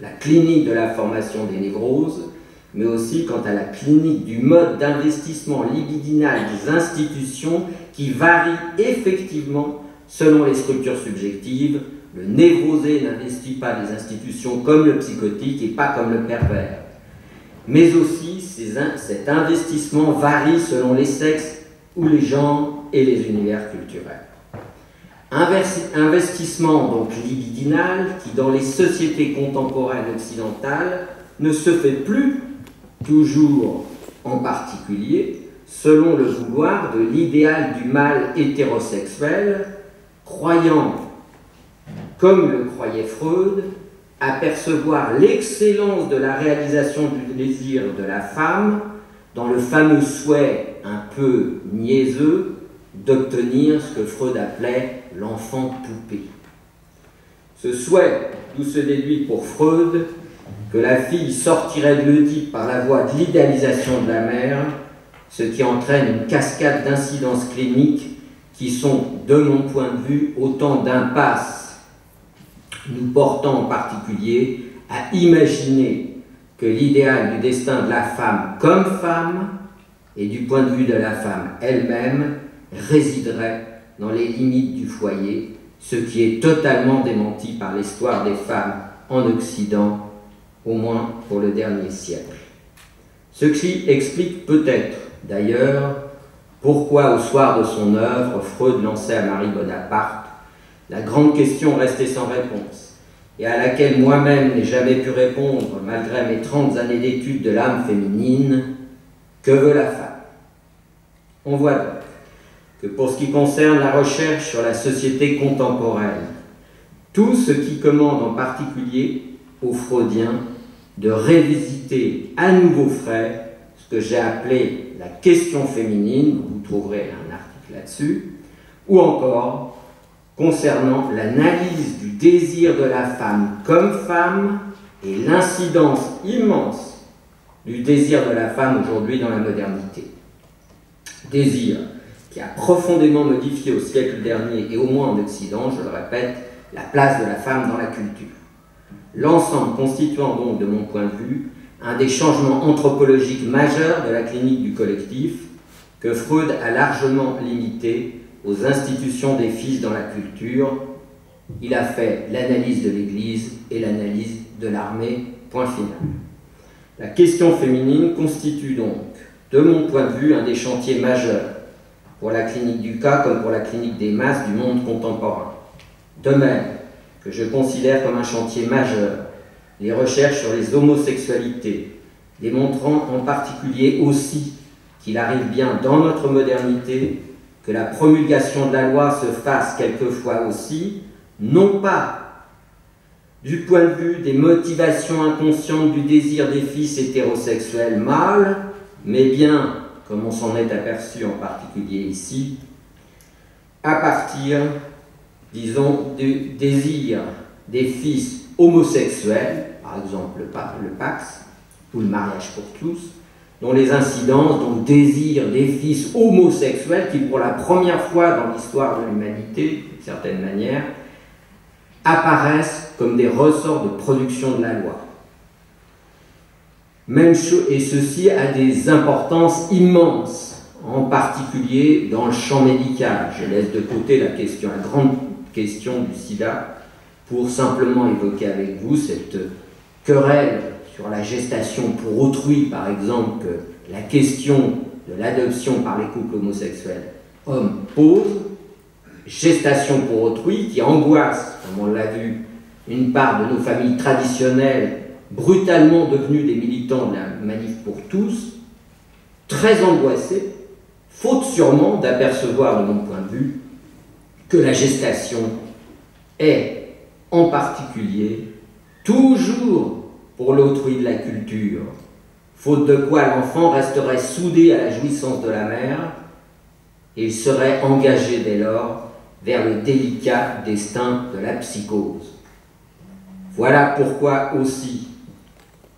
la clinique de la formation des névroses, mais aussi quant à la clinique du mode d'investissement libidinal des institutions qui varie effectivement selon les structures subjectives. Le névrosé n'investit pas les institutions comme le psychotique et pas comme le pervers. Mais aussi, cet investissement varie selon les sexes ou les genres et les univers culturels. Investissement donc libidinal qui, dans les sociétés contemporaines occidentales, ne se fait plus, toujours en particulier, selon le vouloir de l'idéal du mâle hétérosexuel, croyant, comme le croyait Freud, apercevoir l'excellence de la réalisation du désir de la femme dans le fameux souhait un peu niaiseux d'obtenir ce que Freud appelait l'enfant poupée. Ce souhait, d'où se déduit pour Freud que la fille sortirait de l'Oedipe par la voie de l'idéalisation de la mère, ce qui entraîne une cascade d'incidences cliniques qui sont, de mon point de vue, autant d'impasses, nous portant en particulier à imaginer que l'idéal du destin de la femme comme femme, et du point de vue de la femme elle-même, résiderait dans les limites du foyer, ce qui est totalement démenti par l'histoire des femmes en Occident, au moins pour le dernier siècle. Ce qui explique peut-être, d'ailleurs, pourquoi au soir de son œuvre, Freud lançait à Marie Bonaparte la grande question restée sans réponse, et à laquelle moi-même n'ai jamais pu répondre malgré mes 30 années d'études de l'âme féminine: que veut la femme? On voit donc que pour ce qui concerne la recherche sur la société contemporaine, tout ce qui commande en particulier aux Freudiens de révisiter à nouveau frais ce que j'ai appelé la question féminine, vous trouverez un article là-dessus, ou encore concernant l'analyse du désir de la femme comme femme et l'incidence immense du désir de la femme aujourd'hui dans la modernité. Désir qui a profondément modifié au siècle dernier et au moins en Occident, je le répète, la place de la femme dans la culture. L'ensemble constituant donc, de mon point de vue, un des changements anthropologiques majeurs de la clinique du collectif que Freud a largement limité aux institutions des fils dans la culture. Il a fait l'analyse de l'Église et l'analyse de l'armée, point final. La question féminine constitue donc, de mon point de vue, un des chantiers majeurs pour la clinique du cas comme pour la clinique des masses du monde contemporain. De même que je considère comme un chantier majeur les recherches sur les homosexualités, démontrant en particulier aussi qu'il arrive bien dans notre modernité que la promulgation de la loi se fasse quelquefois aussi, non pas du point de vue des motivations inconscientes du désir des fils hétérosexuels mâles, mais bien, comme on s'en est aperçu en particulier ici, à partir, disons, du désir des fils homosexuels, par exemple le Pax, ou le mariage pour tous, dont les incidences, dont le désir des fils homosexuels, qui pour la première fois dans l'histoire de l'humanité, d'une certaine manière, apparaissent comme des ressorts de production de la loi. Même chose, et ceci a des importances immenses, en particulier dans le champ médical. Je laisse de côté la grande question du sida, pour simplement évoquer avec vous cette querelle sur la gestation pour autrui, par exemple, que la question de l'adoption par les couples homosexuels hommes pose, gestation pour autrui, qui angoisse, comme on l'a vu, une part de nos familles traditionnelles, brutalement devenus des militants de la manif pour tous, très angoissés, faute sûrement d'apercevoir, de mon point de vue, que la gestation est, en particulier, toujours pour l'autrui de la culture, faute de quoi l'enfant resterait soudé à la jouissance de la mère et il serait engagé dès lors vers le délicat destin de la psychose. Voilà pourquoi aussi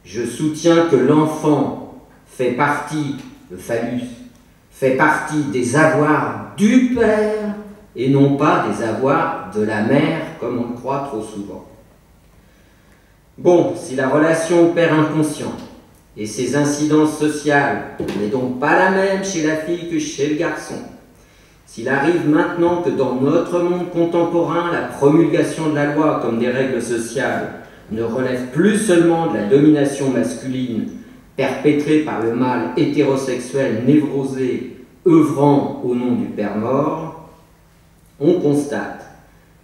je soutiens que l'enfant fait partie, le phallus, fait partie des avoirs du père et non pas des avoirs de la mère, comme on le croit trop souvent. Bon, si la relation au père inconscient et ses incidences sociales n'est donc pas la même chez la fille que chez le garçon, s'il arrive maintenant que dans notre monde contemporain, la promulgation de la loi comme des règles sociales ne relève plus seulement de la domination masculine perpétrée par le mâle hétérosexuel névrosé œuvrant au nom du père mort, on constate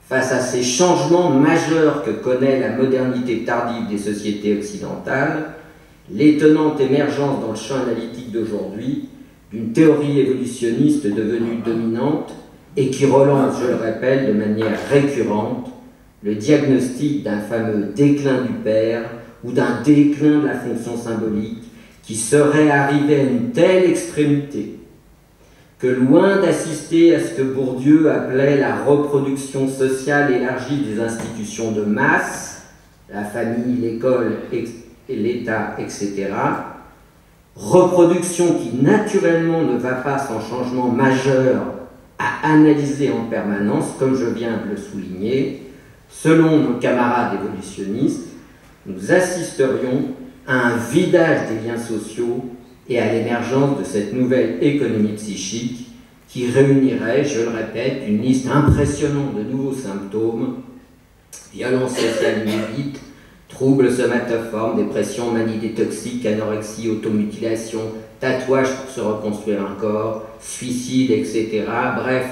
face à ces changements majeurs que connaît la modernité tardive des sociétés occidentales, l'étonnante émergence dans le champ analytique d'aujourd'hui d'une théorie évolutionniste devenue dominante et qui relance, je le répète, de manière récurrente, le diagnostic d'un fameux déclin du père ou d'un déclin de la fonction symbolique qui serait arrivé à une telle extrémité que, loin d'assister à ce que Bourdieu appelait la reproduction sociale élargie des institutions de masse, la famille, l'école, l'État, etc., reproduction qui naturellement ne va pas sans changement majeur à analyser en permanence, comme je viens de le souligner, selon nos camarades évolutionnistes, nous assisterions à un vidage des liens sociaux et à l'émergence de cette nouvelle économie psychique qui réunirait, je le répète, une liste impressionnante de nouveaux symptômes: violence sociale inédite, troubles somatoformes, dépression, manie détoxique, anorexie, automutilation, tatouage pour se reconstruire un corps, suicide, etc. Bref,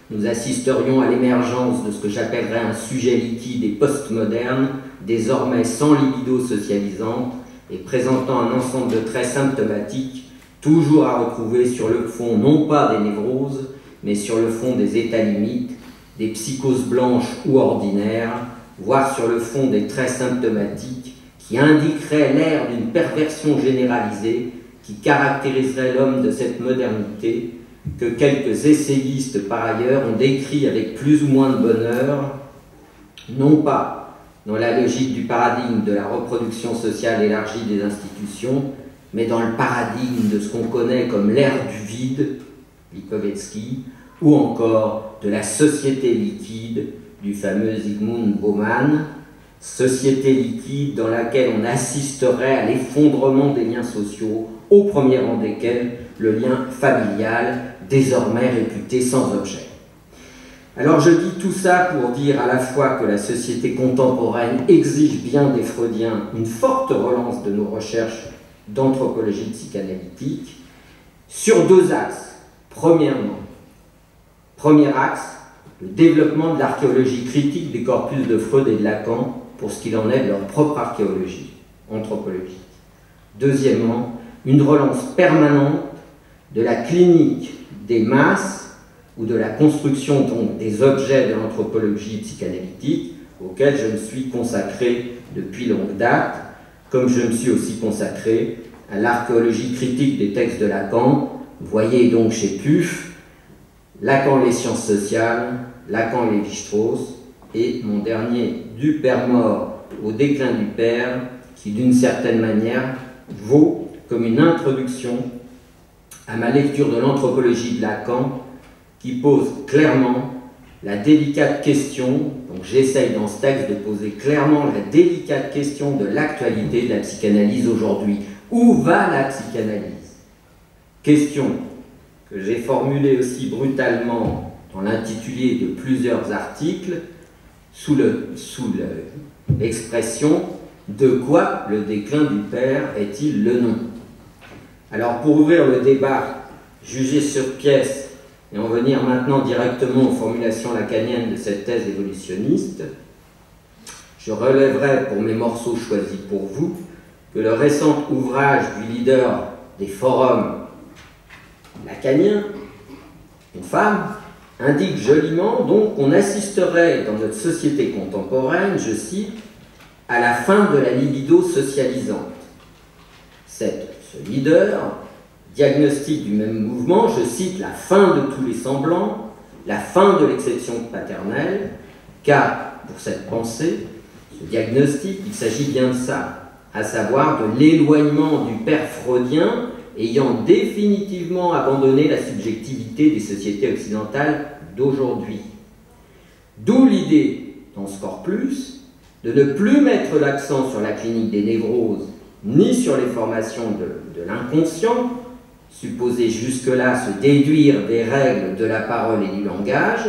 nous assisterions à l'émergence de ce que j'appellerais un sujet liquide et postmoderne, désormais sans libido socialisante et présentant un ensemble de traits symptomatiques, toujours à retrouver sur le fond non pas des névroses, mais sur le fond des états limites, des psychoses blanches ou ordinaires, voire sur le fond des traits symptomatiques qui indiqueraient l'ère d'une perversion généralisée qui caractériserait l'homme de cette modernité que quelques essayistes par ailleurs ont décrit avec plus ou moins de bonheur, non pas dans la logique du paradigme de la reproduction sociale élargie des institutions, mais dans le paradigme de ce qu'on connaît comme l'ère du vide, Lipovetsky, ou encore de la société liquide du fameux Zygmunt Bauman, société liquide dans laquelle on assisterait à l'effondrement des liens sociaux, au premier rang desquels le lien familial, désormais réputé sans objet. Alors je dis tout ça pour dire à la fois que la société contemporaine exige bien des Freudiens une forte relance de nos recherches d'anthropologie psychanalytique sur deux axes. Premièrement, premier axe, le développement de l'archéologie critique des corpus de Freud et de Lacan pour ce qu'il en est de leur propre archéologie anthropologique. Deuxièmement, une relance permanente de la clinique des masses ou de la construction donc des objets de l'anthropologie psychanalytique auxquels je me suis consacré depuis longue date, comme je me suis aussi consacré à l'archéologie critique des textes de Lacan. Vous voyez donc chez Puf, Lacan les sciences sociales, Lacan et Lévi-Strauss, et mon dernier Du père mort au déclin du père, qui d'une certaine manière vaut comme une introduction à ma lecture de l'anthropologie de Lacan, qui pose clairement la délicate question, donc j'essaye dans ce texte de poser clairement la délicate question de l'actualité de la psychanalyse aujourd'hui. Où va la psychanalyse? Question que j'ai formulée aussi brutalement dans l'intitulé de plusieurs articles, sous l'expression « De quoi le déclin du père est-il le nom ?» Alors pour ouvrir le débat, jugé sur pièce, et en venir maintenant directement aux formulations lacaniennes de cette thèse évolutionniste, je relèverai pour mes morceaux choisis pour vous que le récent ouvrage du leader des forums lacaniens, une femme, indique joliment donc qu'on assisterait dans notre société contemporaine, je cite, à la fin de la libido socialisante. Ce leader diagnostic du même mouvement, je cite, la fin de tous les semblants, la fin de l'exception paternelle, car pour cette pensée, ce diagnostic, il s'agit bien de ça, à savoir de l'éloignement du père freudien ayant définitivement abandonné la subjectivité des sociétés occidentales d'aujourd'hui. D'où l'idée, dans ce corpus, de ne plus mettre l'accent sur la clinique des névroses, ni sur les formations de l'inconscient, supposé jusque-là se déduire des règles de la parole et du langage,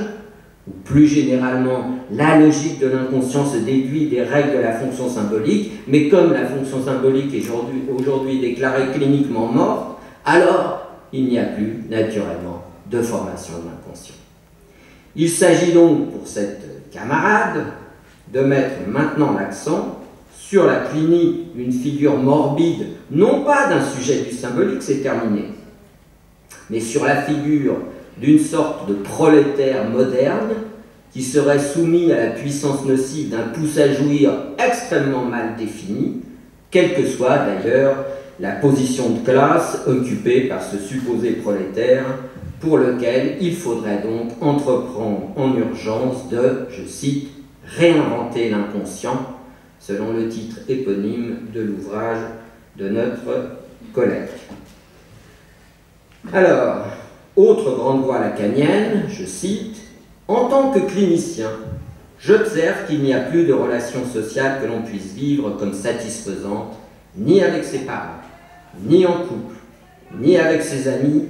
ou plus généralement, la logique de l'inconscient se déduit des règles de la fonction symbolique, mais comme la fonction symbolique est aujourd'hui déclarée cliniquement morte, alors il n'y a plus, naturellement, de formation de l'inconscient. Il s'agit donc, pour cette camarades de mettre maintenant l'accent sur la clinique d'une figure morbide, non pas d'un sujet du symbolique, c'est terminé, mais sur la figure d'une sorte de prolétaire moderne qui serait soumis à la puissance nocive d'un pouce à jouir extrêmement mal défini, quelle que soit d'ailleurs la position de classe occupée par ce supposé prolétaire, pour lequel il faudrait donc entreprendre en urgence de, je cite, réinventer l'inconscient, selon le titre éponyme de l'ouvrage de notre collègue. Alors, autre grande voix lacanienne, je cite, « En tant que clinicien, j'observe qu'il n'y a plus de relation sociale que l'on puisse vivre comme satisfaisante, ni avec ses parents, ni en couple, ni avec ses amis,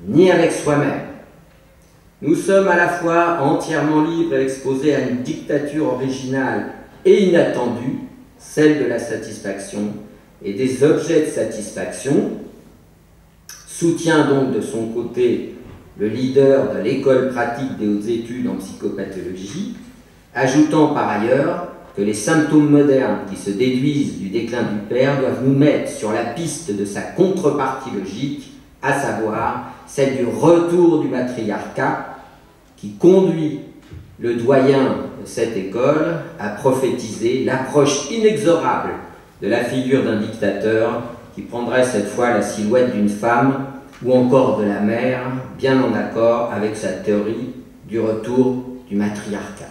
ni avec soi-même. Nous sommes à la fois entièrement libres et exposés à une dictature originale et inattendue, celle de la satisfaction et des objets de satisfaction. » Soutient donc de son côté le leader de l'école pratique des hautes études en psychopathologie, ajoutant par ailleurs que les symptômes modernes qui se déduisent du déclin du père doivent nous mettre sur la piste de sa contrepartie logique, à savoir celle du retour du matriarcat, qui conduit le doyen de cette école à prophétiser l'approche inexorable de la figure d'un dictateur qui prendrait cette fois la silhouette d'une femme ou encore de la mère, bien en accord avec sa théorie du retour du matriarcat.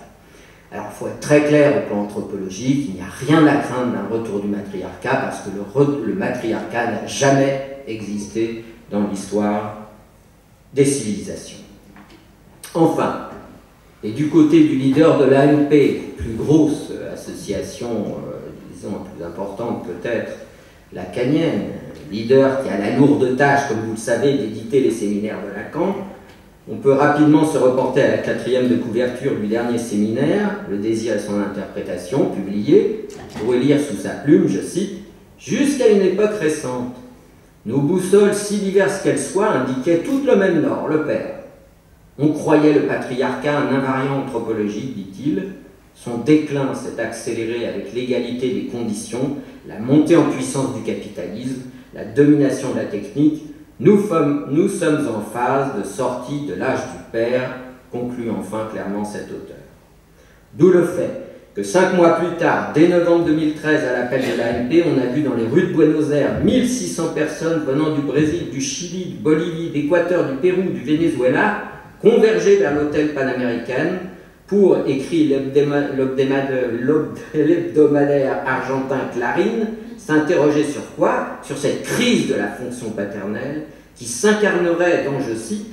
Alors, il faut être très clair au plan anthropologique, il n'y a rien à craindre d'un retour du matriarcat parce que le matriarcat n'a jamais existé dans l'histoire des civilisations. Enfin, et du côté du leader de l'AMP, plus grosse association, disons, plus importante peut-être, lacanienne, leader qui a la lourde tâche, comme vous le savez, d'éditer les séminaires de Lacan, on peut rapidement se reporter à la 4e de couverture du dernier séminaire, Le désir et son interprétation, publié, pour lire sous sa plume, je cite, « Jusqu'à une époque récente, nos boussoles, si diverses qu'elles soient, indiquaient toutes le même nord, le père. On croyait le patriarcat un invariant anthropologique, dit-il. Son déclin s'est accéléré avec l'égalité des conditions, la montée en puissance du capitalisme, la domination de la technique. Nous sommes en phase de sortie de l'âge du père, conclut enfin clairement cet auteur. D'où le fait que 5 mois plus tard, dès novembre 2013, à l'appel de l'AMP, on a vu dans les rues de Buenos Aires 1600 personnes venant du Brésil, du Chili, de Bolivie, d'Équateur, du Pérou, du Venezuela, converger vers l'hôtel Panaméricaine pour, écrit l'hebdomadaire argentin Clarín, s'interroger sur quoi? Sur cette crise de la fonction paternelle qui s'incarnerait dans, je cite,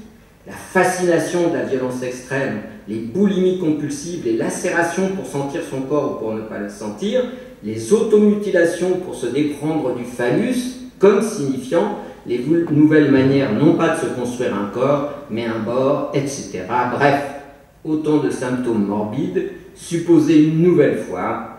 la fascination de la violence extrême, les boulimies compulsives, les lacérations pour sentir son corps ou pour ne pas le sentir, les automutilations pour se déprendre du phallus, comme signifiant les nouvelles manières non pas de se construire un corps, mais un bord, etc. Bref, autant de symptômes morbides, supposés une nouvelle fois,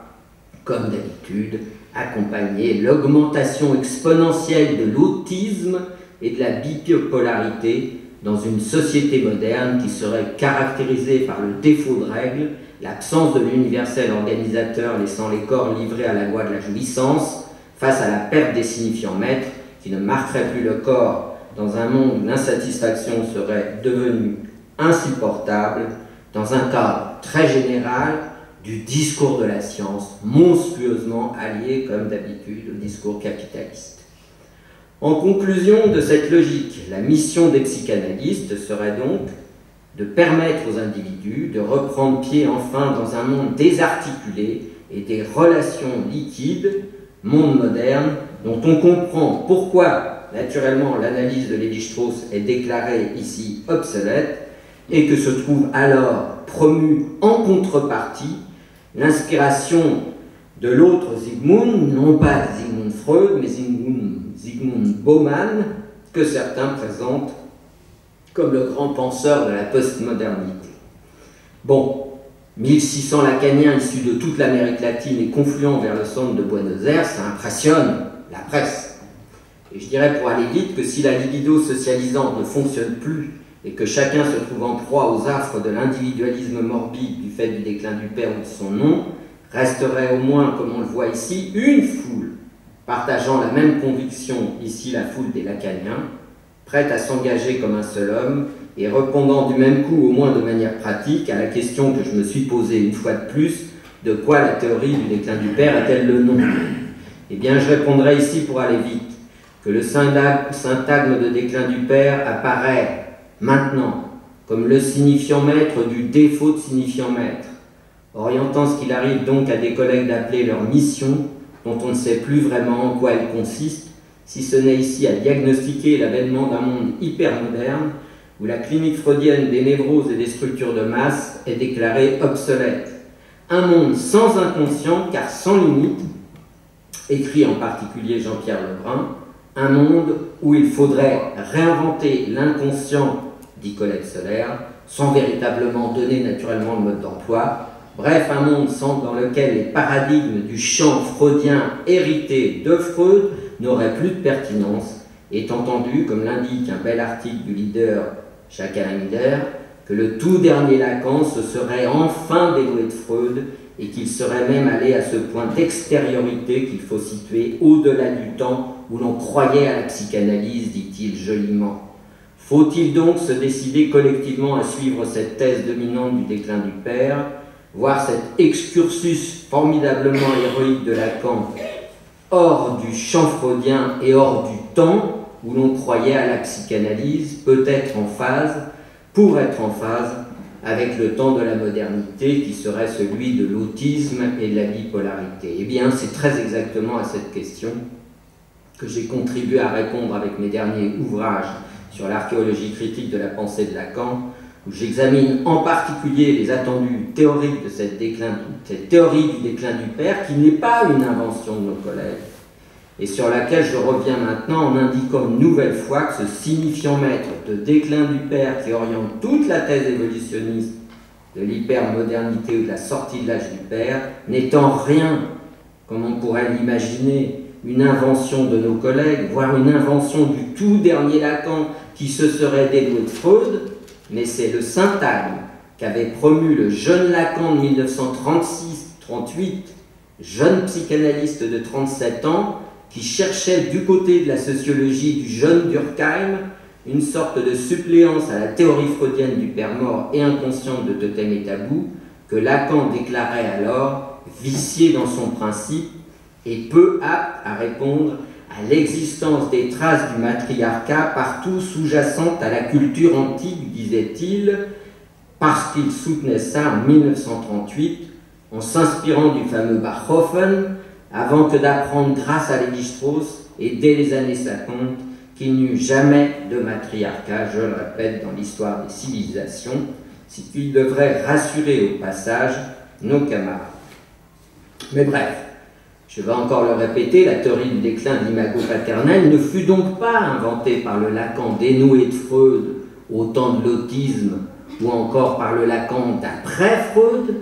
comme d'habitude, accompagner l'augmentation exponentielle de l'autisme et de la bipolarité dans une société moderne qui serait caractérisée par le défaut de règles, l'absence de l'universel organisateur laissant les corps livrés à la loi de la jouissance, face à la perte des signifiants maîtres qui ne marquerait plus le corps dans un monde où l'insatisfaction serait devenue insupportable, dans un cadre très général du discours de la science, monstrueusement allié, comme d'habitude, au discours capitaliste. En conclusion de cette logique, la mission des psychanalystes serait donc de permettre aux individus de reprendre pied enfin dans un monde désarticulé et des relations liquides, monde moderne, dont on comprend pourquoi, naturellement, l'analyse de Lévi-Strauss est déclarée ici obsolète et que se trouve alors promue en contrepartie l'inspiration de l'autre Zygmunt, non pas Sigmund Freud, mais Zygmunt Bauman, que certains présentent comme le grand penseur de la postmodernité. Bon, 1600 lacaniens issus de toute l'Amérique latine et confluant vers le centre de Buenos Aires, ça impressionne la presse. Et je dirais pour aller vite que si la libido socialisante ne fonctionne plus et que chacun se trouve en proie aux affres de l'individualisme morbide du fait du déclin du père ou de son nom, resterait au moins, comme on le voit ici, une foule partageant la même conviction, ici la foule des Lacaniens, prête à s'engager comme un seul homme et répondant du même coup, au moins de manière pratique, à la question que je me suis posée une fois de plus, de quoi la théorie du déclin du père a-t-elle le nom? Eh bien, je répondrai ici pour aller vite, que le syntagme de déclin du père apparaît maintenant comme le signifiant maître du défaut de signifiant maître, orientant ce qu'il arrive donc à des collègues d'appeler leur mission, dont on ne sait plus vraiment en quoi elle consiste, si ce n'est ici à diagnostiquer l'avènement d'un monde hypermoderne où la clinique freudienne des névroses et des structures de masse est déclarée obsolète. Un monde sans inconscient car sans limite, écrit en particulier Jean-Pierre Lebrun, un monde où il faudrait réinventer l'inconscient, dit Colette Solaire, sans véritablement donner naturellement le mode d'emploi. Bref, un monde dans lequel les paradigmes du champ freudien hérité de Freud n'auraient plus de pertinence, étant entendu, comme l'indique un bel article du leader Schackenheimer, que le tout dernier Lacan se serait enfin dédoué de Freud et qu'il serait même allé à ce point d'extériorité qu'il faut situer au-delà du temps où l'on croyait à la psychanalyse, dit-il joliment. Faut-il donc se décider collectivement à suivre cette thèse dominante du déclin du père, voir cet excursus formidablement héroïque de Lacan hors du champ freudien et hors du temps où l'on croyait à la psychanalyse, peut-être en phase, pour être en phase avec le temps de la modernité qui serait celui de l'autisme et de la bipolarité? Eh bien, c'est très exactement à cette question que j'ai contribué à répondre avec mes derniers ouvrages sur l'archéologie critique de la pensée de Lacan, où j'examine en particulier les attendus théoriques de cette théorie du déclin du père, qui n'est pas une invention de nos collègues, et sur laquelle je reviens maintenant en indiquant une nouvelle fois que ce signifiant maître de déclin du père qui oriente toute la thèse évolutionniste de l'hypermodernité ou de la sortie de l'âge du père n'est en rien, comme on pourrait l'imaginer, une invention de nos collègues, voire une invention du tout dernier Lacan qui se serait dédoué de Freud, mais c'est le syntagme qu'avait promu le jeune Lacan de 1936-38, jeune psychanalyste de 37 ans, qui cherchait du côté de la sociologie du jeune Durkheim une sorte de suppléance à la théorie freudienne du père mort et inconsciente de Totem et Tabou, que Lacan déclarait alors vicié dans son principe et peu apte à répondre à l'existence des traces du matriarcat partout sous-jacentes à la culture antique, disait-il, parce qu'il soutenait ça en 1938 en s'inspirant du fameux Bachhofen, avant que d'apprendre grâce à Lévi-Strauss et dès les années 50 qu'il n'y eut jamais de matriarcat, je le répète, dans l'histoire des civilisations, ce qui devrait rassurer au passage nos camarades. Mais bref, je vais encore le répéter, la théorie du déclin de l'imago paternel ne fut donc pas inventée par le Lacan dénoué de Freud au temps de l'autisme ou encore par le Lacan d'après Freud,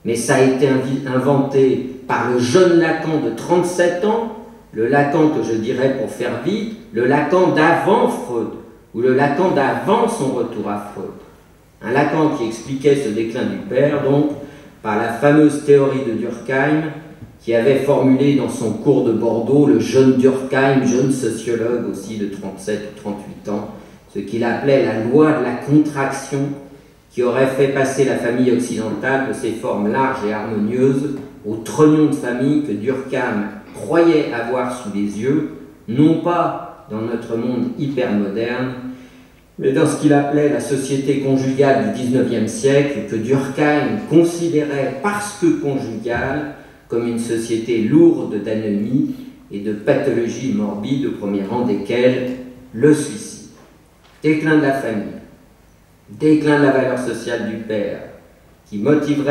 mais ça a été inventé par le jeune Lacan de 37 ans, le Lacan que je dirais pour faire vite, le Lacan d'avant Freud, ou le Lacan d'avant son retour à Freud. Un Lacan qui expliquait ce déclin du père, donc, par la fameuse théorie de Durkheim, qui avait formulé dans son cours de Bordeaux le jeune Durkheim, jeune sociologue aussi de 37 ou 38 ans, ce qu'il appelait la loi de la contraction, qui aurait fait passer la famille occidentale de ses formes larges et harmonieuses au trognon de famille que Durkheim croyait avoir sous les yeux, non pas dans notre monde hypermoderne, mais dans ce qu'il appelait la société conjugale du XIXe siècle, que Durkheim considérait, parce que conjugale, comme une société lourde d'anomie et de pathologies morbides, au premier rang desquelles le suicide. Déclin de la famille, déclin de la valeur sociale du père, qui motive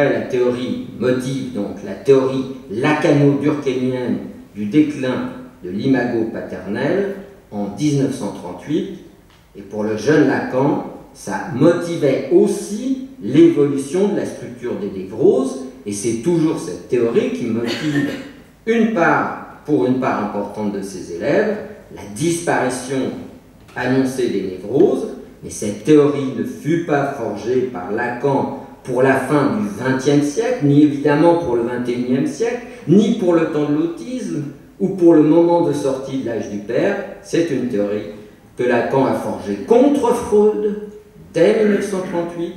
donc la théorie lacano-durkheimienne du déclin de l'imago paternel en 1938, et pour le jeune Lacan, ça motivait aussi l'évolution de la structure des névroses, et c'est toujours cette théorie qui motive pour une part importante de ses élèves, la disparition annoncée des névroses, mais cette théorie ne fut pas forgée par Lacan pour la fin du XXe siècle, ni évidemment pour le XXIe siècle, ni pour le temps de l'autisme, ou pour le moment de sortie de l'âge du père. C'est une théorie que Lacan a forgée contre Freud dès 1938,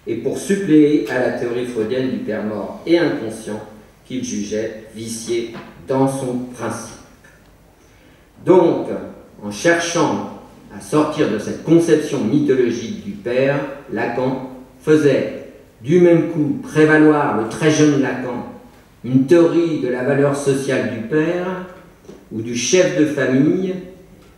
et pour suppléer à la théorie freudienne du père mort et inconscient qu'il jugeait viciée dans son principe. Donc, en cherchant à sortir de cette conception mythologique du père, Lacan faisait du même coup prévaloir le très jeune Lacan une théorie de la valeur sociale du père ou du chef de famille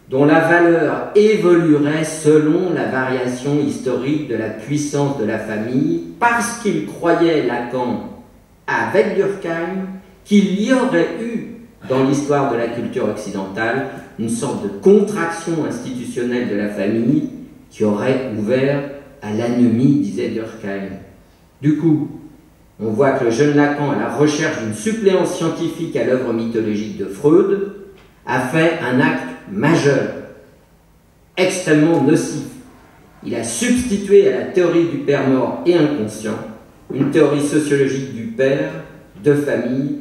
dont la valeur évoluerait selon la variation historique de la puissance de la famille, parce qu'il croyait, Lacan, avec Durkheim, qu'il y aurait eu dans l'histoire de la culture occidentale une sorte de contraction institutionnelle de la famille qui aurait ouvert à l'anomie, disait Durkheim. Du coup, on voit que le jeune Lacan, à la recherche d'une suppléance scientifique à l'œuvre mythologique de Freud, a fait un acte majeur, extrêmement nocif. Il a substitué à la théorie du père mort et inconscient une théorie sociologique du père, de famille,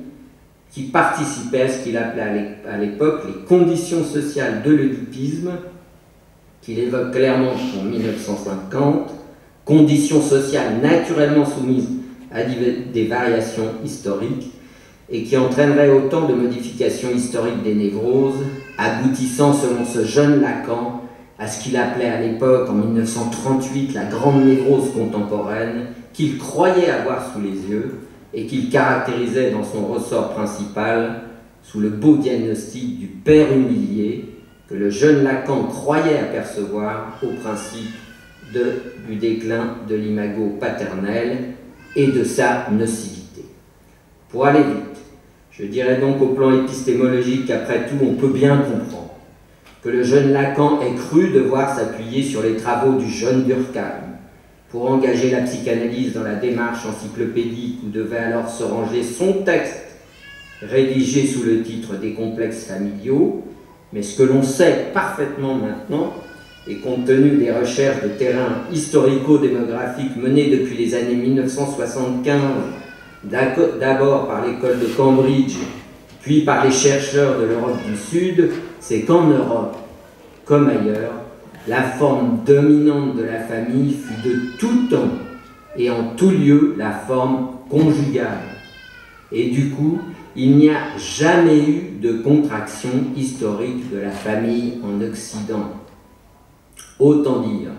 qui participait à ce qu'il appelait à l'époque les conditions sociales de l'oedipisme, qu'il évoque clairement en 1950, conditions sociales naturellement soumises à des variations historiques et qui entraîneraient autant de modifications historiques des névroses, aboutissant, selon ce jeune Lacan, à ce qu'il appelait à l'époque, en 1938, la grande névrose contemporaine, qu'il croyait avoir sous les yeux et qu'il caractérisait dans son ressort principal sous le beau diagnostic du père humilié que le jeune Lacan croyait apercevoir au principe du déclin de l'imago paternel et de sa nocivité. Pour aller vite, je dirais donc au plan épistémologique qu'après tout on peut bien comprendre que le jeune Lacan ait cru devoir s'appuyer sur les travaux du jeune Durkheim pour engager la psychanalyse dans la démarche encyclopédique où devait alors se ranger son texte rédigé sous le titre des complexes familiaux, mais ce que l'on sait parfaitement maintenant, et compte tenu des recherches de terrain historico-démographiques menées depuis les années 1975, d'abord par l'école de Cambridge, puis par les chercheurs de l'Europe du Sud, c'est qu'en Europe, comme ailleurs, la forme dominante de la famille fut de tout temps et en tout lieu la forme conjugale. Et du coup, il n'y a jamais eu de contraction historique de la famille en Occident. Autant dire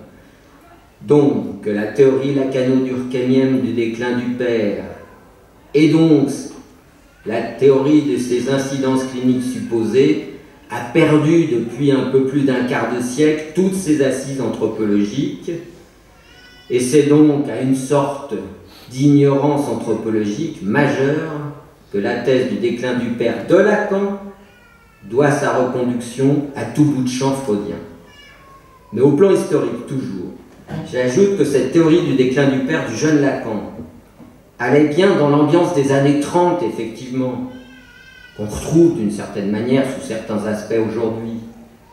donc que la théorie lacano-durkheimienne du déclin du père et donc la théorie de ses incidences cliniques supposées a perdu depuis un peu plus d'un quart de siècle toutes ses assises anthropologiques, et c'est donc à une sorte d'ignorance anthropologique majeure que la thèse du déclin du père de Lacan doit sa reconduction à tout bout de champ freudien. Mais au plan historique toujours, j'ajoute que cette théorie du déclin du père du jeune Lacan allait bien dans l'ambiance des années 30, effectivement, qu'on retrouve d'une certaine manière sous certains aspects aujourd'hui.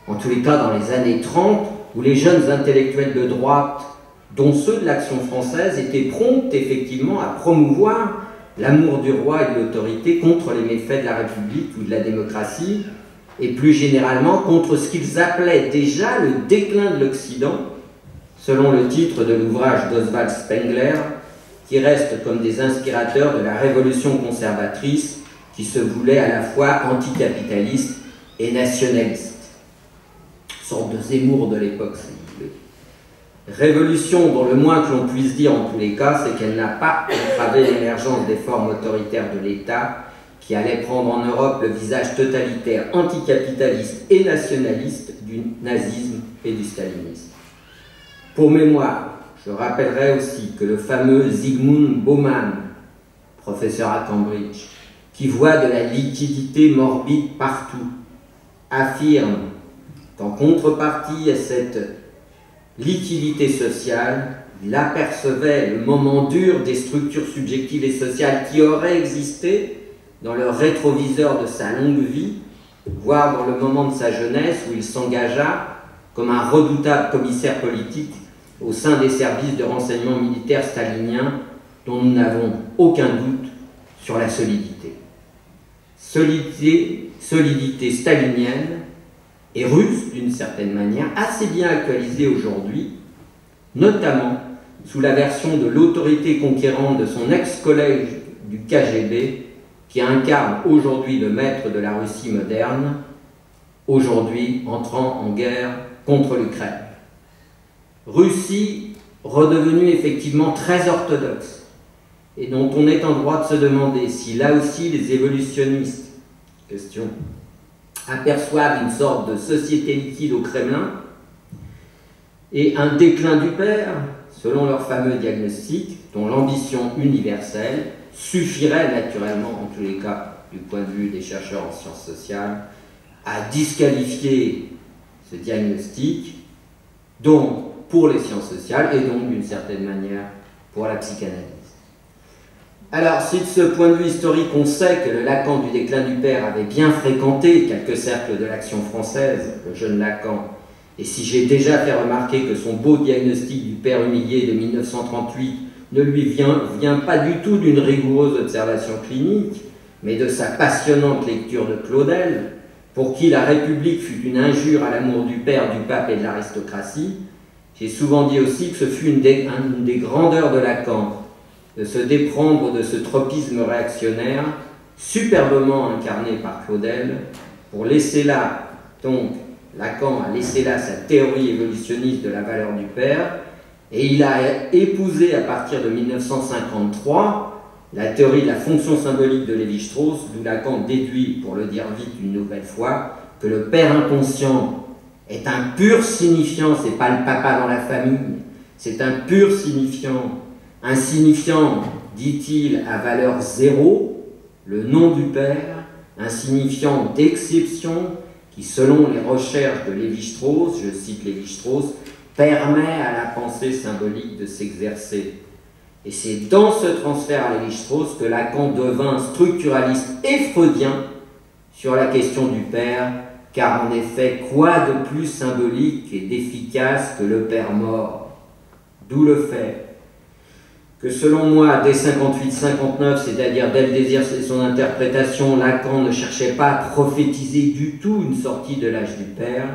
En tous les cas, dans les années 30, où les jeunes intellectuels de droite, dont ceux de l'Action française, étaient prompts effectivement à promouvoir l'amour du roi et de l'autorité contre les méfaits de la République ou de la démocratie, et plus généralement contre ce qu'ils appelaient déjà le déclin de l'Occident, selon le titre de l'ouvrage d'Oswald Spengler, qui restent comme des inspirateurs de la révolution conservatrice qui se voulait à la fois anticapitaliste et nationaliste. Sorte de Zemmour de l'époque, si vous voulez. Révolution dont le moins que l'on puisse dire en tous les cas, c'est qu'elle n'a pas entravé l'émergence des formes autoritaires de l'État qui allaient prendre en Europe le visage totalitaire, anticapitaliste et nationaliste du nazisme et du stalinisme. Pour mémoire, je rappellerai aussi que le fameux Zygmunt Bauman, professeur à Cambridge, qui voit de la liquidité morbide partout, affirme qu'en contrepartie à cette liquidité sociale, il apercevait le moment dur des structures subjectives et sociales qui auraient existé dans le rétroviseur de sa longue vie, voire dans le moment de sa jeunesse où il s'engagea comme un redoutable commissaire politique au sein des services de renseignement militaire staliniens dont nous n'avons aucun doute sur la solidité. Solidité stalinienne et russe, d'une certaine manière, assez bien actualisée aujourd'hui, notamment sous la version de l'autorité conquérante de son ex-collègue du KGB, qui incarne aujourd'hui le maître de la Russie moderne, aujourd'hui entrant en guerre contre l'Ukraine. Russie redevenue effectivement très orthodoxe, et dont on est en droit de se demander si là aussi les évolutionnistes, question, aperçoivent une sorte de société liquide au Kremlin et un déclin du père, selon leur fameux diagnostic, dont l'ambition universelle suffirait naturellement, en tous les cas du point de vue des chercheurs en sciences sociales, à disqualifier ce diagnostic, donc pour les sciences sociales et donc d'une certaine manière pour la psychanalyse. Alors, si de ce point de vue historique on sait que le Lacan du déclin du père avait bien fréquenté quelques cercles de l'action française, le jeune Lacan, et si j'ai déjà fait remarquer que son beau diagnostic du père humilié de 1938 ne lui vient pas du tout d'une rigoureuse observation clinique, mais de sa passionnante lecture de Claudel, pour qui la République fut une injure à l'amour du père, du pape et de l'aristocratie, j'ai souvent dit aussi que ce fut une des grandeurs de Lacan, de se déprendre de ce tropisme réactionnaire, superbement incarné par Claudel, pour laisser là, donc Lacan a laissé là sa théorie évolutionniste de la valeur du père, et il a épousé à partir de 1953 la théorie de la fonction symbolique de Lévi-Strauss, d'où Lacan déduit, pour le dire vite une nouvelle fois, que le père inconscient est un pur signifiant, c'est pas le papa dans la famille, c'est un pur signifiant, un signifiant, dit-il, à valeur zéro, le nom du père, un signifiant d'exception qui, selon les recherches de Lévi-Strauss, je cite Lévi-Strauss, permet à la pensée symbolique de s'exercer. Et c'est dans ce transfert à Lévi-Strauss que Lacan devint structuraliste et freudien sur la question du père, car en effet, quoi de plus symbolique et d'efficace que le père mort? D'où le fait que, selon moi, dès 58-59, c'est-à-dire dès le désir et son interprétation, Lacan ne cherchait pas à prophétiser du tout une sortie de l'âge du père,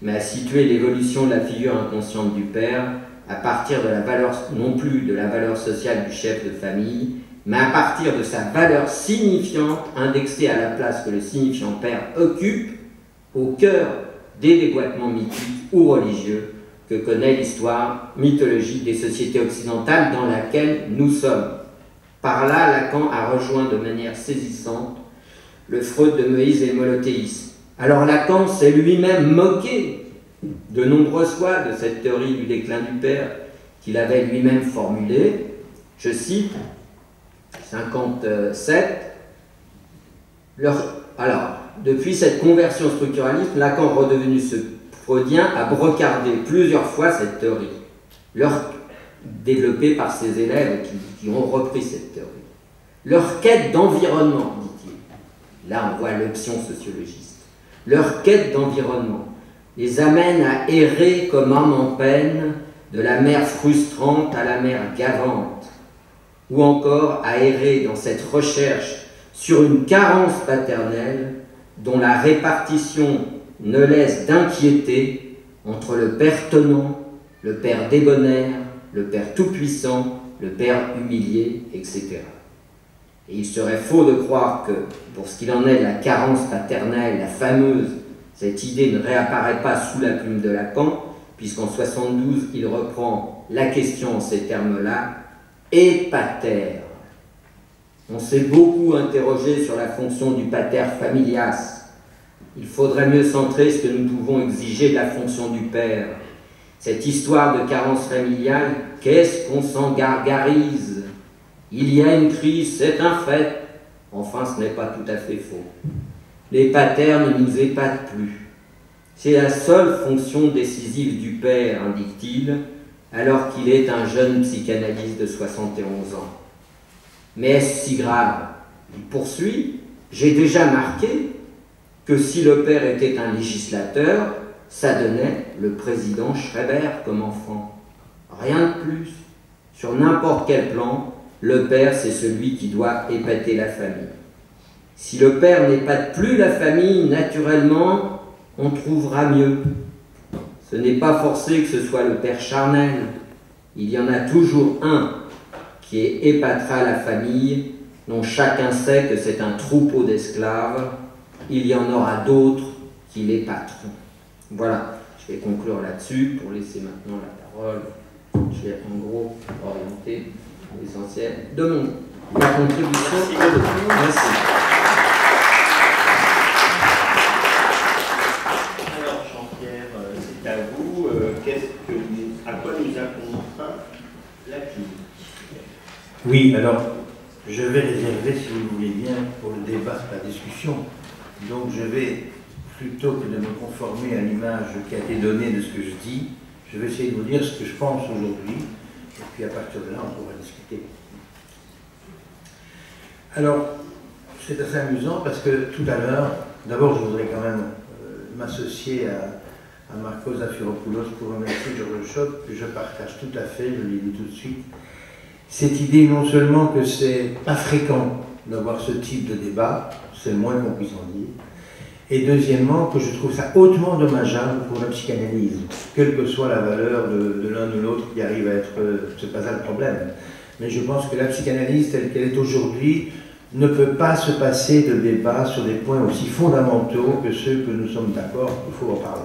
mais à situer l'évolution de la figure inconsciente du père à partir de la valeur, non plus de la valeur sociale du chef de famille, mais à partir de sa valeur signifiante indexée à la place que le signifiant père occupe au cœur des déboîtements mythiques ou religieux que connaît l'histoire mythologique des sociétés occidentales dans laquelle nous sommes. Par là, Lacan a rejoint de manière saisissante le Freud de Moïse et le monothéisme. Alors Lacan s'est lui-même moqué de nombreuses fois de cette théorie du déclin du père qu'il avait lui-même formulée. Je cite, 57, alors, depuis cette conversion structuraliste, Lacan, redevenu ce freudien, a brocardé plusieurs fois cette théorie, développée par ses élèves qui ont repris cette théorie. Leur quête d'environnement, dit-il, là on voit l'option sociologiste, leur quête d'environnement les amène à errer comme homme en peine de la mère frustrante à la mère gavante, ou encore à errer dans cette recherche sur une carence paternelle dont la répartition ne laisse d'inquiéter entre le père tenant, le père débonnaire, le père tout-puissant, le père humilié, etc. Et il serait faux de croire que, pour ce qu'il en est de la carence paternelle, la fameuse, cette idée ne réapparaît pas sous la plume de Lacan, puisqu'en 72, il reprend la question en ces termes-là, et pater. On s'est beaucoup interrogé sur la fonction du pater familias. Il faudrait mieux centrer ce que nous pouvons exiger de la fonction du père. Cette histoire de carence familiale, qu'est-ce qu'on s'en gargarise? Il y a une crise, c'est un fait. Enfin, ce n'est pas tout à fait faux. Les patères ne nous épatent plus. C'est la seule fonction décisive du père, indique-t-il, alors qu'il est un jeune psychanalyste de 71 ans. Mais est-ce si grave? Il poursuit, j'ai déjà marqué que si le père était un législateur, ça donnait le président Schreiber comme enfant. Rien de plus. Sur n'importe quel plan, le père, c'est celui qui doit épater la famille. Si le père n'épate plus la famille, naturellement, on trouvera mieux. Ce n'est pas forcé que ce soit le père charnel. Il y en a toujours un qui épatera la famille, dont chacun sait que c'est un troupeau d'esclaves. Il y en aura d'autres qui l'épateront. Voilà, je vais conclure là-dessus pour laisser maintenant la parole. Je vais en gros orienter l'essentiel de ma contribution. Merci. Alors Jean-Pierre, c'est à vous. À quoi nous a contraint la clinique? Oui, alors je vais réserver, si vous le voulez bien, pour le débat, la discussion. Donc je vais, plutôt que de me conformer à l'image qui a été donnée de ce que je dis, je vais essayer de vous dire ce que je pense aujourd'hui, et puis à partir de là, on pourra discuter. Alors, c'est assez amusant parce que tout à l'heure, d'abord je voudrais quand même m'associer à Marcos Zafiropoulos pour remercier Georges Schock, que je partage tout à fait, je l'ai dit tout de suite, cette idée non seulement que c'est pas fréquent d'avoir ce type de débat, c'est le moins qu'on puisse en dire, et deuxièmement que je trouve ça hautement dommageable pour la psychanalyse, quelle que soit la valeur de l'un ou l'autre qui arrive à être, c'est pas ça le problème, mais je pense que la psychanalyse telle qu'elle est aujourd'hui ne peut pas se passer de débat sur des points aussi fondamentaux que ceux que nous sommes d'accord, il faut en parler.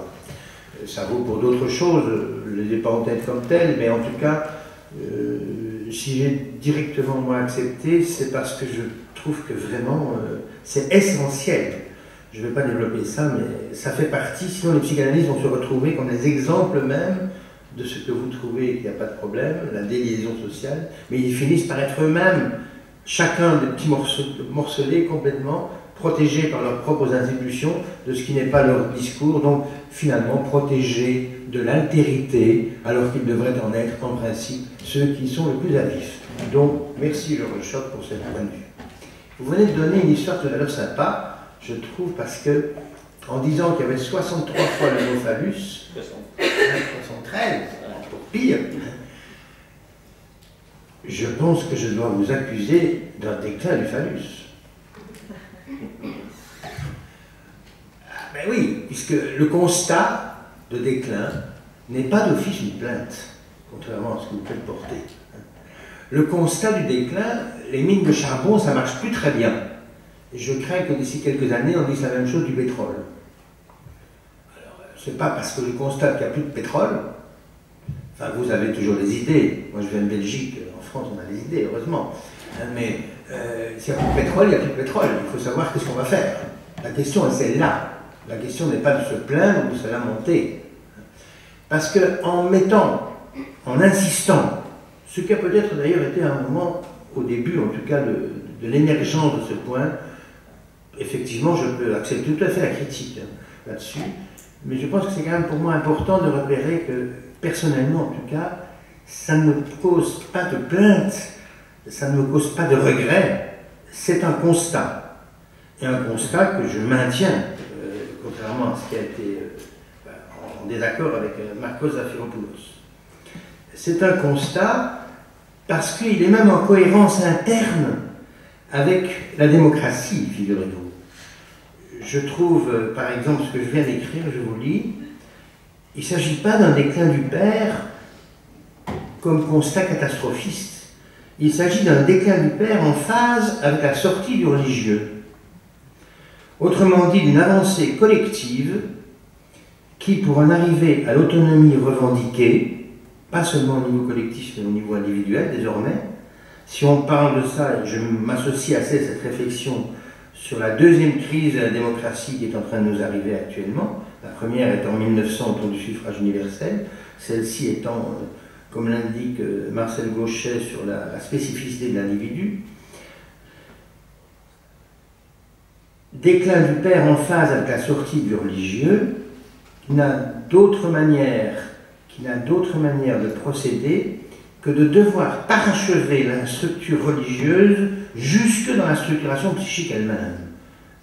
Ça vaut pour d'autres choses, je ne les ai pas en tête comme telles, mais en tout cas, si j'ai directement moi accepté, c'est parce que je trouve que vraiment c'est essentiel. Je ne vais pas développer ça, mais ça fait partie, sinon les psychanalystes vont se retrouver comme des exemples même de ce que vous trouvez qu'il n'y a pas de problème, la déliaison sociale, mais ils finissent par être eux-mêmes, chacun des petits morcelés complètement, protégés par leurs propres institutions de ce qui n'est pas leur discours, donc finalement protégés de l'altérité, alors qu'ils devraient en être en principe ceux qui sont les plus à vif. Donc merci Georges Schock pour cette point de vue. Vous venez de donner une histoire tout à l'heure sympa, je trouve, parce que en disant qu'il y avait 63 fois le mot phallus, 73, pour pire, je pense que je dois vous accuser d'un déclin du phallus. Ben oui, puisque le constat de déclin n'est pas d'office une plainte, contrairement à ce que vous faites porter. Le constat du déclin, les mines de charbon, ça ne marche plus très bien. Et je crains que d'ici quelques années, on dise la même chose du pétrole. Alors, c'est pas parce que je constate qu'il n'y a plus de pétrole, enfin, vous avez toujours des idées. Moi, je viens de Belgique, en France, on a des idées, heureusement. Mais s'il n'y a plus de pétrole, il n'y a plus de pétrole. Il faut savoir qu'est-ce qu'on va faire. La question est celle-là. La question n'est pas de se plaindre ou de se lamenter. Parce qu'en en insistant, ce qui a peut-être d'ailleurs été un moment, au début en tout cas, de l'émergence de ce point, effectivement, je peux accepter tout à fait la critique là-dessus, mais je pense que c'est quand même pour moi important de repérer que, personnellement en tout cas, ça ne me cause pas de plainte, ça ne me cause pas de regret, c'est un constat. Et un constat que je maintiens, contrairement à ce qui a été en désaccord avec Marcos Zafiropoulos. C'est un constat parce qu'il est même en cohérence interne avec la démocratie, figurez-vous. Je trouve, par exemple, ce que je viens d'écrire, je vous lis, il ne s'agit pas d'un déclin du père comme constat catastrophiste. Il s'agit d'un déclin du père en phase avec la sortie du religieux. Autrement dit, d'une avancée collective qui, pour en arriver à l'autonomie revendiquée, pas seulement au niveau collectif, mais au niveau individuel désormais, si on parle de ça, je m'associe assez à cette réflexion sur la deuxième crise de la démocratie qui est en train de nous arriver actuellement. La première est en 1900 autour du suffrage universel, celle-ci étant, comme l'indique Marcel Gauchet, sur la spécificité de l'individu. Déclin du père en phase avec la sortie du religieux, qui n'a d'autre manière de procéder que de devoir parachever la structure religieuse jusque dans la structuration psychique elle-même.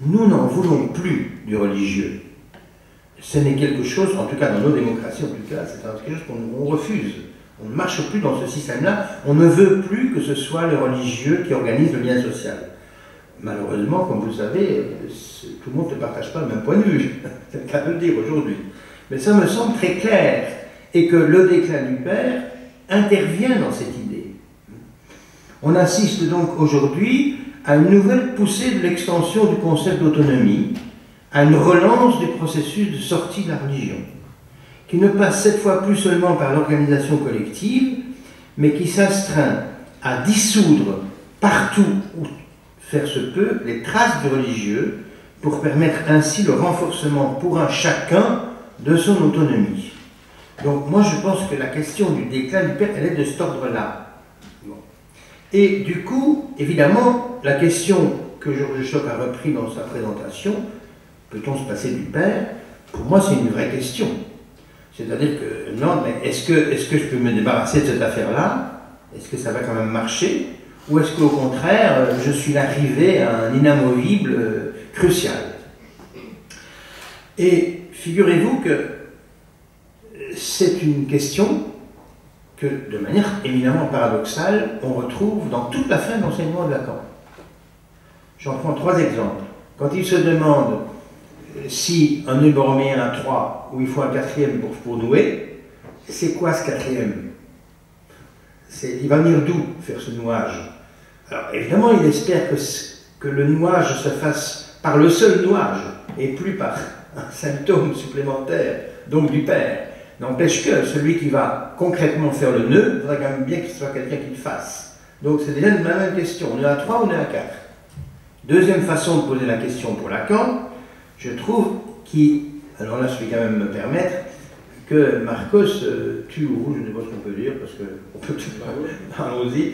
Nous n'en voulons plus du religieux. Ce n'est quelque chose, en tout cas dans nos démocraties, en tout cas, c'est quelque chose qu'on refuse. On ne marche plus dans ce système-là. On ne veut plus que ce soit le religieux qui organise le lien social. Malheureusement, comme vous le savez, tout le monde ne partage pas le même point de vue. C'est le cas de le dire aujourd'hui. Mais ça me semble très clair. Et que le déclin du père intervient dans cette idée. On assiste donc aujourd'hui à une nouvelle poussée de l'extension du concept d'autonomie, à une relance du processus de sortie de la religion, qui ne passe cette fois plus seulement par l'organisation collective, mais qui s'astreint à dissoudre partout où faire se peut les traces du religieux pour permettre ainsi le renforcement pour un chacun de son autonomie. Donc moi je pense que la question du déclin du père, elle est de cet ordre-là. Bon. Et du coup, évidemment, la question que Georges Choc a repris dans sa présentation, peut-on se passer du père? Pour moi c'est une vraie question. C'est-à-dire que, non, mais est-ce que je peux me débarrasser de cette affaire-là? Est-ce que ça va quand même marcher? Ou est-ce qu'au contraire, je suis arrivé à un inamovible crucial? Et figurez-vous que c'est une question que, de manière éminemment paradoxale, on retrouve dans toute la fin de l'enseignement de Lacan. J'en prends 3 exemples. Quand il se demande si un nœud borroméen a 3, ou il faut un 4e pour nouer, c'est quoi ce 4e? Il va venir d'où faire ce nouage? Alors évidemment, il espère que le nouage se fasse par le seul nouage, et plus par un symptôme supplémentaire, donc du père. N'empêche que celui qui va concrètement faire le nœud, il faudra quand même bien que ce soit quelqu'un qui le fasse. Donc c'est déjà la même question, nœud à 3 ou nœud à 4. Deuxième façon de poser la question pour Lacan, je trouve alors là je vais quand même me permettre, que Marcos tue ou je ne sais pas ce qu'on peut dire, parce qu'on peut tuer, allons-y,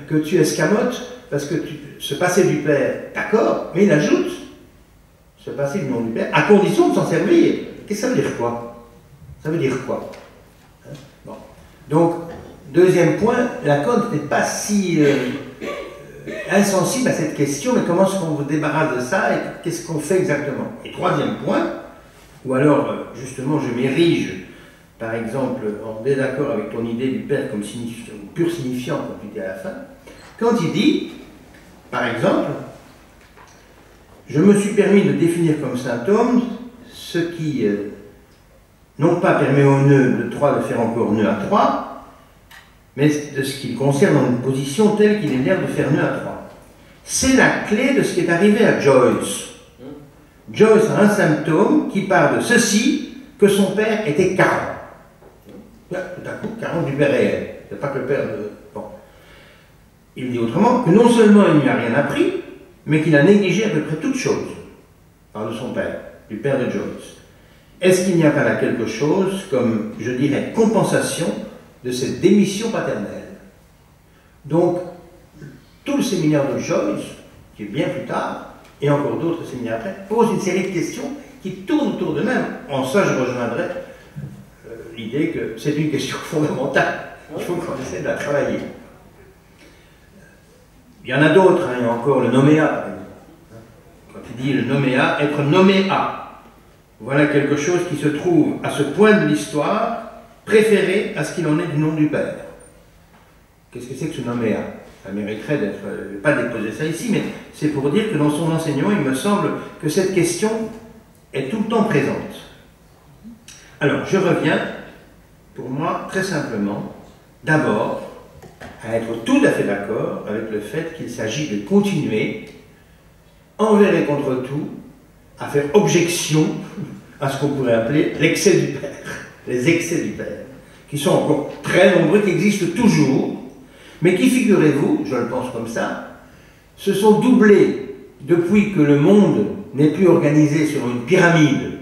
que tu escamotes, parce que se passer du père, d'accord, mais il ajoute se passer du nom du père, à condition de s'en servir. Qu'est-ce que ça veut dire quoi? Ça veut dire quoi? Bon. Donc, deuxième point, Lacan n'est pas si insensible à cette question, mais comment est-ce qu'on vous débarrasse de ça et qu'est-ce qu'on fait exactement? Et troisième point, ou alors justement je m'érige par exemple en désaccord avec ton idée du père comme pur signifiant, comme tu dis à la fin, quand il dit, par exemple, je me suis permis de définir comme symptôme ce qui, non pas permet au nœud de 3 de faire encore nœud à 3, mais de ce qui concerne dans une position telle qu'il est l'air de faire nœud à 3. C'est la clé de ce qui est arrivé à Joyce. Joyce a un symptôme qui part de ceci, que son père était 40. Tout à coup, 40 du père réel. C'est pas que le père de... Bon. Il dit autrement que non seulement il ne lui a rien appris, mais qu'il a négligé à peu près toute chose, par de son père, du père de Joyce. Est-ce qu'il n'y a pas là quelque chose comme, je dirais, compensation de cette démission paternelle? Donc, tout le séminaire de Joyce, qui est bien plus tard, et encore d'autres séminaires après, pose une série de questions qui tournent autour d'eux-mêmes. En ça, je rejoindrai l'idée que c'est une question fondamentale. Il faut qu'on essaie de la travailler. Il y en a d'autres, hein. Il y a encore le noméa, par exemple. Quand il dit le noméa, être nommé à. Voilà quelque chose qui se trouve à ce point de l'histoire, préféré à ce qu'il en est du nom du père. Qu'est-ce que c'est que ce noméa? Ça mériterait d'être, je ne vais pas déposer ça ici, mais c'est pour dire que dans son enseignement, il me semble que cette question est tout le temps présente. Alors, je reviens, pour moi, très simplement, d'abord, à être tout à fait d'accord avec le fait qu'il s'agit de continuer, envers et contre tout, à faire objection à ce qu'on pourrait appeler l'excès du père, les excès du père, qui sont encore très nombreux, qui existent toujours, mais qui, figurez-vous, je le pense comme ça, se sont doublés depuis que le monde n'est plus organisé sur une pyramide,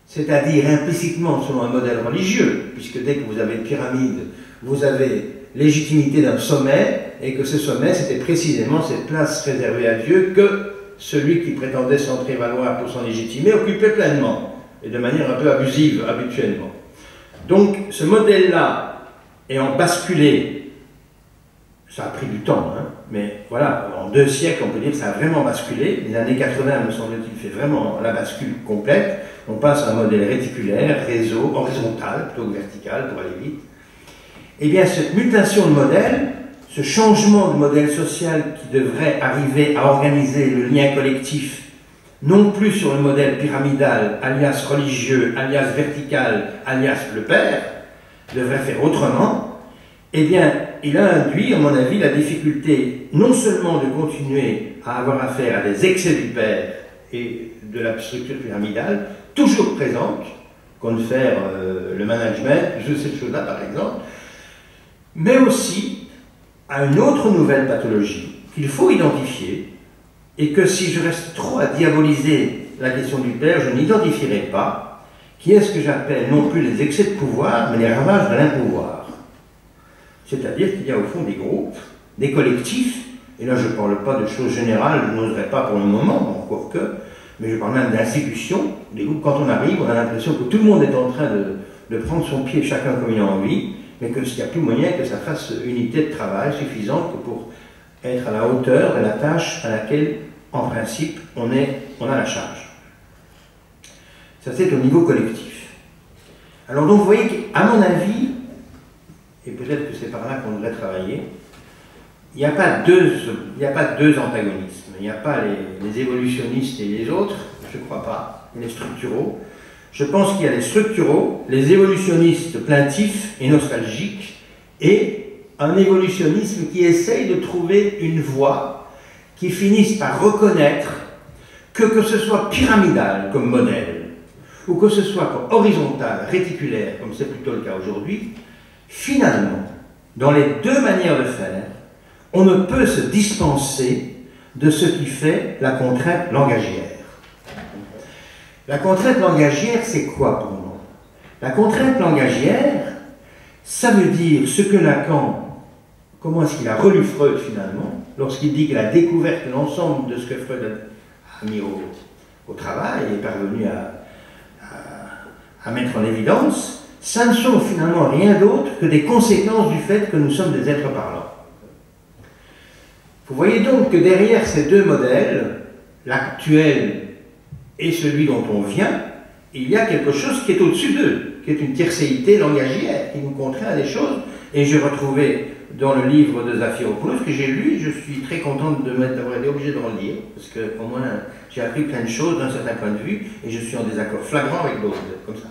c'est-à-dire implicitement selon un modèle religieux, puisque dès que vous avez une pyramide, vous avez légitimité d'un sommet, et que ce sommet, c'était précisément cette place réservée à Dieu que celui qui prétendait s'en prévaloir pour s'en légitimer occupait pleinement, et de manière un peu abusive habituellement. Donc ce modèle-là ayant basculé, ça a pris du temps, hein, mais voilà, en 2 siècles, on peut dire que ça a vraiment basculé. Les années 80, me semble-t-il, fait vraiment la bascule complète. On passe à un modèle réticulaire, réseau, horizontal, plutôt que vertical, pour aller vite. eh bien cette mutation de modèle, ce changement de modèle social qui devrait arriver à organiser le lien collectif, non plus sur le modèle pyramidal, alias religieux, alias vertical, alias le père, devrait faire autrement, eh bien, il a induit, à mon avis, la difficulté non seulement de continuer à avoir affaire à des excès du père et de la structure pyramidale, toujours présente, comme faire le management, ces choses-là par exemple, mais aussi à une autre nouvelle pathologie qu'il faut identifier, et que si je reste trop à diaboliser la question du père, je n'identifierai pas, qui est ce que j'appelle non plus les excès de pouvoir, mais les ravages de l'impouvoir. C'est-à-dire qu'il y a au fond des groupes, des collectifs, et là je ne parle pas de choses générales, je n'oserais pas pour le moment, encore que, mais je parle même d'institutions, des groupes, quand on arrive, on a l'impression que tout le monde est en train de prendre son pied chacun comme il a envie, mais qu'il n'y a plus moyen que ça fasse unité de travail suffisante que pour être à la hauteur de la tâche à laquelle, en principe, on a la charge. Ça, c'est au niveau collectif. Alors donc, vous voyez qu'à mon avis, et peut-être que c'est par là qu'on devrait travailler, il n'y a pas deux antagonismes. Il n'y a pas les évolutionnistes et les autres, je ne crois pas, et les structuraux. Je pense qu'il y a les structuraux, les évolutionnistes plaintifs et nostalgiques, et un évolutionnisme qui essaye de trouver une voie qui finisse par reconnaître que ce soit pyramidal comme modèle, ou que ce soit comme horizontal, réticulaire, comme c'est plutôt le cas aujourd'hui, finalement, dans les deux manières de faire, on ne peut se dispenser de ce qui fait la contrainte langagière. La contrainte langagière, c'est quoi pour moi? La contrainte langagière, ça veut dire ce que Lacan, comment est-ce qu'il a relu Freud finalement, lorsqu'il dit qu'il a découvert l'ensemble de ce que Freud a mis au travail et est parvenu à mettre en évidence, ça ne sont finalement rien d'autre que des conséquences du fait que nous sommes des êtres parlants. Vous voyez donc que derrière ces deux modèles, l'actuel et celui dont on vient, il y a quelque chose qui est au-dessus d'eux, qui est une tiercéité langagière, qui nous contraint à des choses. Et j'ai retrouvé dans le livre de Zafiropoulos que j'ai lu, je suis très contente d'avoir été obligé de le lire, parce qu'au moins j'ai appris plein de choses d'un certain point de vue, et je suis en désaccord flagrant avec d'autres, comme ça.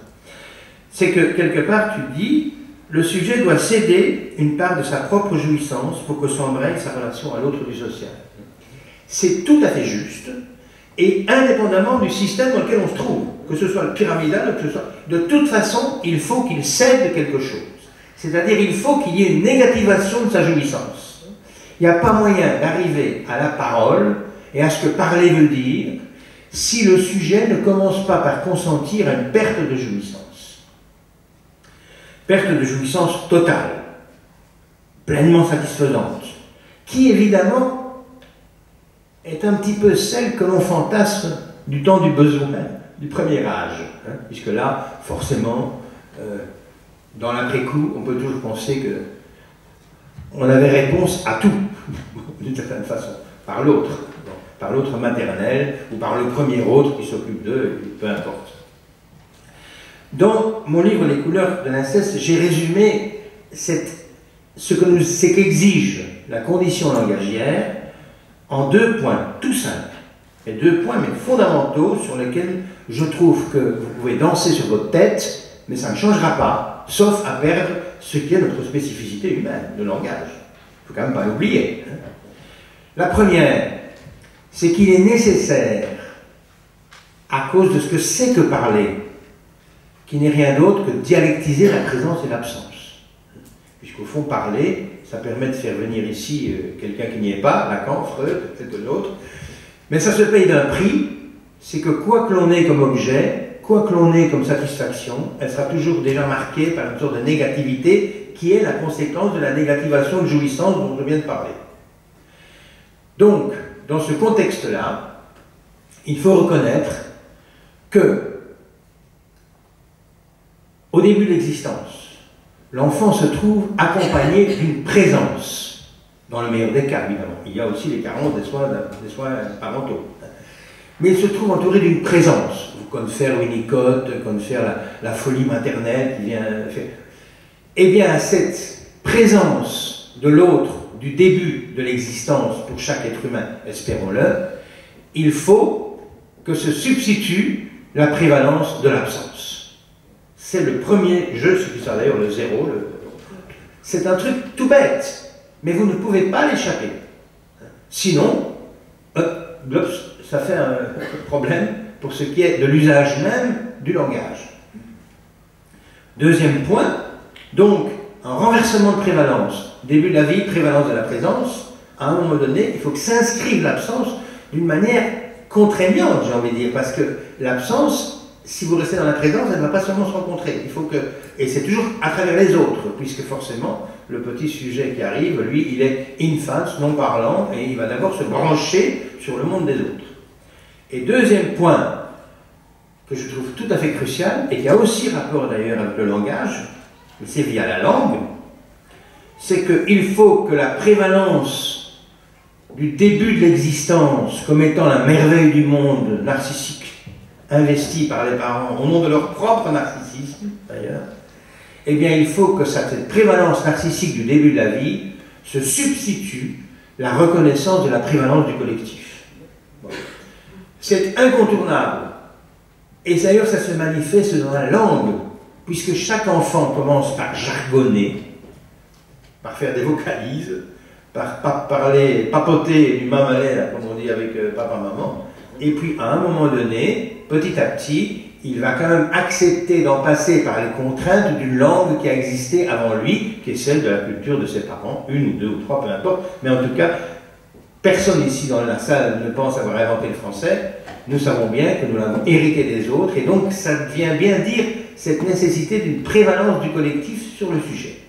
C'est que quelque part tu dis, le sujet doit céder une part de sa propre jouissance pour que s'embraye sa relation à l'autre du social. C'est tout à fait juste, et indépendamment du système dans lequel on se trouve, que ce soit le pyramidal, que ce soit... De toute façon, il faut qu'il cède quelque chose. C'est-à-dire, il faut qu'il y ait une négativation de sa jouissance. Il n'y a pas moyen d'arriver à la parole et à ce que parler veut dire si le sujet ne commence pas par consentir à une perte de jouissance. Perte de jouissance totale, pleinement satisfaisante, qui évidemment est un petit peu celle que l'on fantasme du temps du besoin, du premier âge, hein, puisque là, forcément, dans l'après-coup, on peut toujours penser qu'on avait réponse à tout, d'une certaine façon, par l'autre maternel, ou par le premier autre qui s'occupe d'eux, peu importe. Dans mon livre Les couleurs de l'inceste, j'ai résumé ce qu'exige la condition langagière en deux points tout simples, et deux points mais fondamentaux sur lesquels je trouve que vous pouvez danser sur votre tête, mais ça ne changera pas, sauf à perdre ce qui est notre spécificité humaine, le langage. Il ne faut quand même pas l'oublier. La première, c'est qu'il est nécessaire, à cause de ce que c'est que parler, qui n'est rien d'autre que dialectiser la présence et l'absence. Puisqu'au fond, parler, ça permet de faire venir ici quelqu'un qui n'y est pas, Lacan, Freud, peut-être l'autre, mais ça se paye d'un prix, c'est que quoi que l'on ait comme objet, quoi que l'on ait comme satisfaction, elle sera toujours déjà marquée par une sorte de négativité qui est la conséquence de la négativation de jouissance dont je viens de parler. Donc, dans ce contexte-là, il faut reconnaître que, au début de l'existence, l'enfant se trouve accompagné d'une présence, dans le meilleur des cas, évidemment. Il y a aussi les carences des soins parentaux. Mais il se trouve entouré d'une présence. Vous connaissez Winnicott, connaissez la folie maternelle qui vient faire. Eh bien, cette présence de l'autre du début de l'existence pour chaque être humain, espérons-le, il faut que se substitue la prévalence de l'absence. C'est le premier jeu, ce qui sera d'ailleurs le zéro. C'est un truc tout bête, mais vous ne pouvez pas l'échapper. Sinon, ça fait un problème pour ce qui est de l'usage même du langage. Deuxième point, donc, un renversement de prévalence. Début de la vie, prévalence de la présence. À un moment donné, il faut que s'inscrive l'absence d'une manière contraignante, j'ai envie de dire, parce que l'absence, si vous restez dans la présence, elle ne va pas seulement se rencontrer. Il faut que, et c'est toujours à travers les autres, puisque forcément, le petit sujet qui arrive, lui, il est in face, non parlant, et il va d'abord se brancher sur le monde des autres. Et deuxième point, que je trouve tout à fait crucial, et qui a aussi rapport d'ailleurs avec le langage, mais c'est via la langue, c'est qu'il faut que la prévalence du début de l'existence comme étant la merveille du monde narcissique, investie par les parents au nom de leur propre narcissisme, d'ailleurs, eh bien il faut que cette prévalence narcissique du début de la vie se substitue la reconnaissance de la prévalence du collectif. Bon. C'est incontournable. Et d'ailleurs, ça se manifeste dans la langue, puisque chaque enfant commence par jargonner, par faire des vocalises, par parler, papoter du mamalais, comme on dit avec papa-maman, et puis à un moment donné, petit à petit, il va quand même accepter d'en passer par les contraintes d'une langue qui a existé avant lui, qui est celle de la culture de ses parents, une ou deux ou trois, peu importe, mais en tout cas, personne ici dans la salle ne pense avoir inventé le français. Nous savons bien que nous l'avons hérité des autres, et donc ça vient bien dire cette nécessité d'une prévalence du collectif sur le sujet.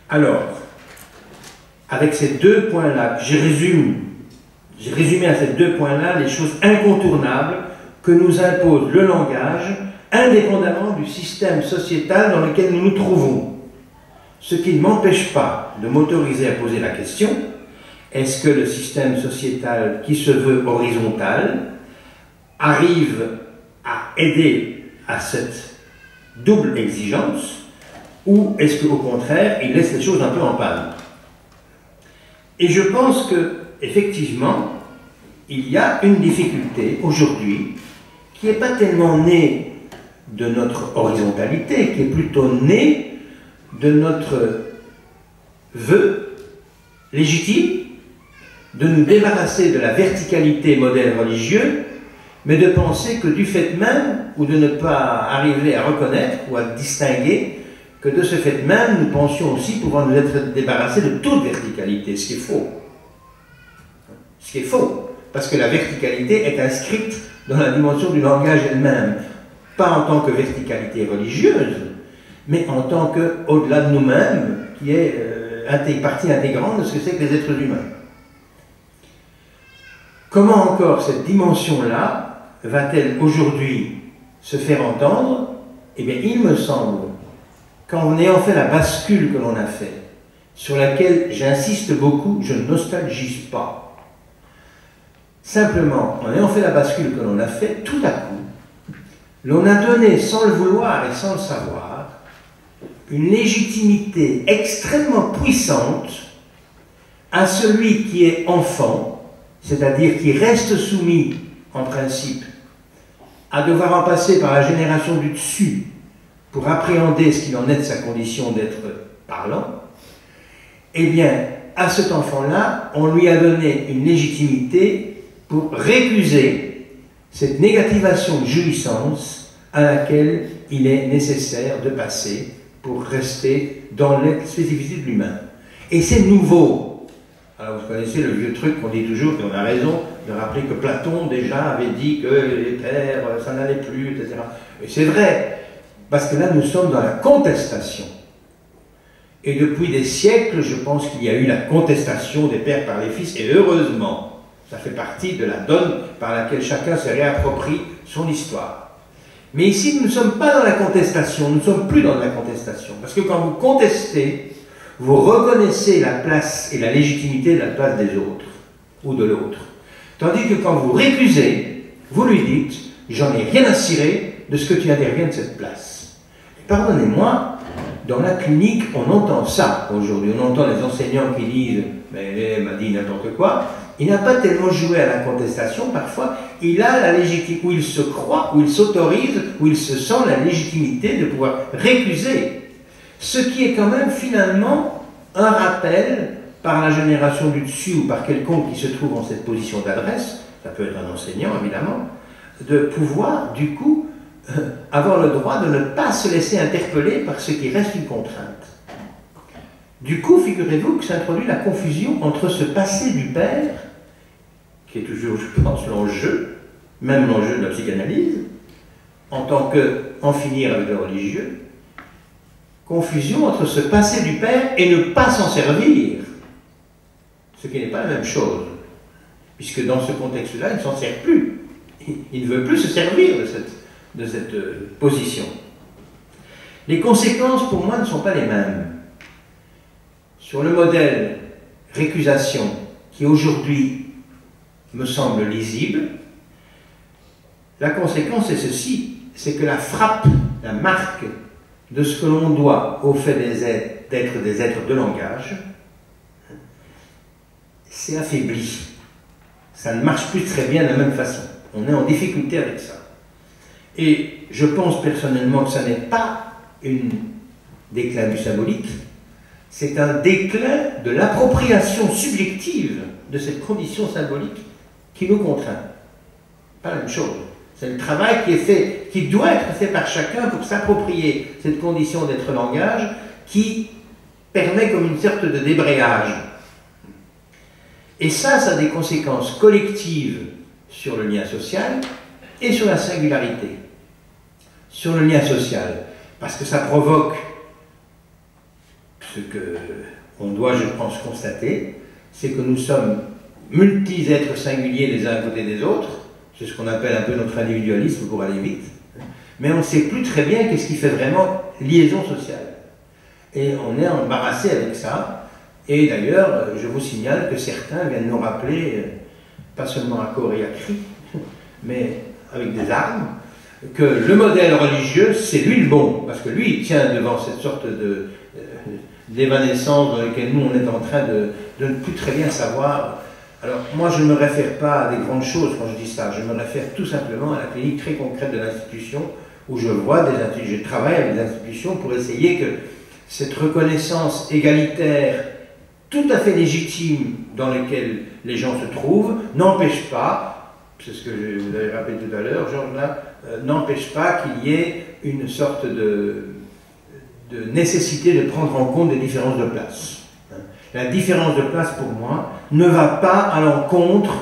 Alors, avec ces deux points-là, j'ai résumé à ces deux points-là les choses incontournables que nous impose le langage, indépendamment du système sociétal dans lequel nous nous trouvons. Ce qui ne m'empêche pas de m'autoriser à poser la question: est-ce que le système sociétal qui se veut horizontal arrive à aider à cette double exigence, ou est-ce qu'au contraire, il laisse les choses un peu en panne? Et je pense que, effectivement, il y a une difficulté aujourd'hui qui n'est pas tellement née de notre horizontalité, qui est plutôt née de notre vœu légitime de nous débarrasser de la verticalité modèle religieux, mais de penser que du fait même, ou de ne pas arriver à reconnaître ou à distinguer, que de ce fait même, nous pensions aussi pouvoir nous être débarrassés de toute verticalité, ce qui est faux. Ce qui est faux, parce que la verticalité est inscrite dans la dimension du langage elle-même, pas en tant que verticalité religieuse, mais en tant que, au-delà de nous-mêmes, qui est partie intégrante de ce que c'est que les êtres humains. Comment encore cette dimension-là va-t-elle aujourd'hui se faire entendre? Eh bien, il me semble qu'en ayant fait la bascule que l'on a fait, sur laquelle j'insiste beaucoup, je ne nostalgise pas. Simplement, en ayant fait la bascule que l'on a fait, tout à coup, l'on a donné, sans le vouloir et sans le savoir, une légitimité extrêmement puissante à celui qui est enfant, c'est-à-dire qui reste soumis, en principe, à devoir en passer par la génération du dessus pour appréhender ce qu'il en est de sa condition d'être parlant, eh bien, à cet enfant-là, on lui a donné une légitimité pour récuser cette négativation de jouissance à laquelle il est nécessaire de passer pour rester dans la spécificité de l'humain. Et c'est nouveau. Alors vous connaissez le vieux truc qu'on dit toujours, et on a raison de rappeler que Platon déjà avait dit que les terres, ça n'allait plus, etc. Et c'est vrai, parce que là nous sommes dans la contestation. Et depuis des siècles, je pense qu'il y a eu la contestation des pères par les fils, et heureusement, ça fait partie de la donne par laquelle chacun se réapproprie son histoire. Mais ici, nous ne sommes pas dans la contestation, nous ne sommes plus dans la contestation. Parce que quand vous contestez, vous reconnaissez la place et la légitimité de la place des autres, ou de l'autre. Tandis que quand vous récusez, vous lui dites « j'en ai rien à cirer de ce que tu interviens de cette place ». Pardonnez-moi, Dans la clinique, on entend ça aujourd'hui. On entend les enseignants qui disent « mais elle m'a dit n'importe quoi ». Il n'a pas tellement joué à la contestation, parfois, il a la légitimité, où il se croit, où il s'autorise, où il se sent la légitimité de pouvoir récuser. Ce qui est quand même finalement un rappel par la génération du dessus ou par quelconque qui se trouve en cette position d'adresse, ça peut être un enseignant évidemment, de pouvoir du coup avoir le droit de ne pas se laisser interpeller par ce qui reste une contrainte. Du coup, figurez-vous que s'introduit la confusion entre ce passé du père, qui est toujours, je pense, l'enjeu, même l'enjeu de la psychanalyse, en tant qu'en finir avec le religieux, confusion entre ce passé du père et ne pas s'en servir, ce qui n'est pas la même chose, puisque dans ce contexte-là, il ne s'en sert plus. Il ne veut plus se servir de cette position. Les conséquences, pour moi, ne sont pas les mêmes. Sur le modèle récusation, qui aujourd'hui me semble lisible, la conséquence est ceci, c'est que la frappe, la marque de ce que l'on doit au fait d'être des êtres de langage, c'est affaibli. Ça ne marche plus très bien de la même façon. On est en difficulté avec ça. Et je pense personnellement que ça n'est pas un déclin du symbolique, c'est un déclin de l'appropriation subjective de cette condition symbolique qui nous contraint. Pas la même chose. C'est le travail qui est fait, qui doit être fait par chacun pour s'approprier cette condition d'être langage qui permet comme une sorte de débrayage. Et ça a des conséquences collectives sur le lien social et sur la singularité. Sur le lien social, parce que ça provoque ce qu'on doit, je pense, constater, c'est que nous sommes multi-êtres singuliers les uns à côté des autres, c'est ce qu'on appelle un peu notre individualisme pour aller vite, mais on ne sait plus très bien qu'est-ce qui fait vraiment liaison sociale. Et on est embarrassé avec ça, et d'ailleurs, je vous signale que certains viennent nous rappeler, pas seulement à corps et à cri, mais avec des armes, que le modèle religieux, c'est lui le bon, parce que lui, il tient devant cette sorte d'évanescence dans laquelle nous, on est en train de ne plus très bien savoir. Alors, moi, je ne me réfère pas à des grandes choses quand je dis ça, je me réfère tout simplement à la clinique très concrète de l'institution, où je vois des institutions, je travaille avec des institutions pour essayer que cette reconnaissance égalitaire, tout à fait légitime dans laquelle les gens se trouvent, n'empêche pas, c'est ce que vous avez rappelé tout à l'heure, Georges, là, n'empêche pas qu'il y ait une sorte de nécessité de prendre en compte des différences de place. La différence de place, pour moi, ne va pas à l'encontre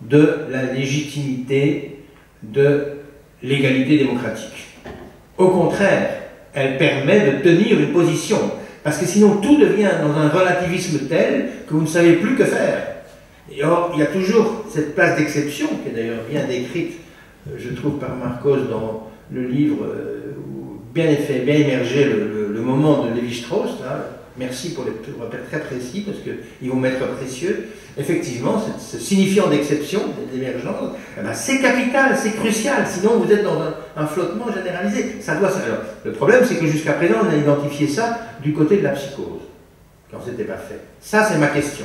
de la légitimité de l'égalité démocratique. Au contraire, elle permet de tenir une position, parce que sinon tout devient dans un relativisme tel que vous ne savez plus que faire. Et or, il y a toujours cette place d'exception, qui est d'ailleurs bien décrite, je trouve, par Marcos dans le livre, où bien émergé le moment de Lévi-Strauss. Merci pour les repères très précis, parce qu'ils vont m'être précieux. Effectivement, ce signifiant d'exception, d'émergence, c'est capital, c'est crucial, sinon vous êtes dans un flottement généralisé. Ça doit, alors, le problème, c'est que jusqu'à présent, on a identifié ça du côté de la psychose, quand c'était pas fait. Ça, c'est ma question.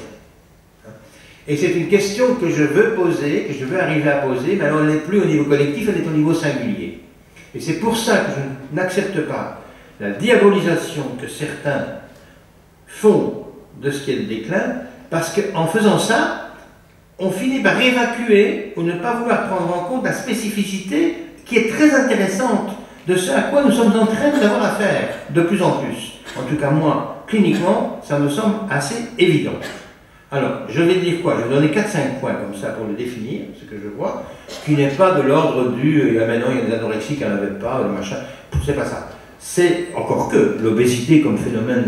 Et c'est une question que je veux poser, que je veux arriver à poser, mais alors elle n'est plus au niveau collectif, elle est au niveau singulier. Et c'est pour ça que je n'accepte pas la diabolisation que certains font de ce qui est le déclin, parce qu'en faisant ça, on finit par évacuer ou ne pas vouloir prendre en compte la spécificité qui est très intéressante de ce à quoi nous sommes en train d'avoir affaire, de plus en plus. En tout cas, moi, cliniquement, ça me semble assez évident. Alors, je vais dire quoi? Je vais donner 4-5 points comme ça pour le définir, ce que je vois, qui n'est pas de l'ordre du maintenant il y a des anorexies qui n'en avaient pas, le machin, c'est pas ça. C'est, encore que, l'obésité comme phénomène,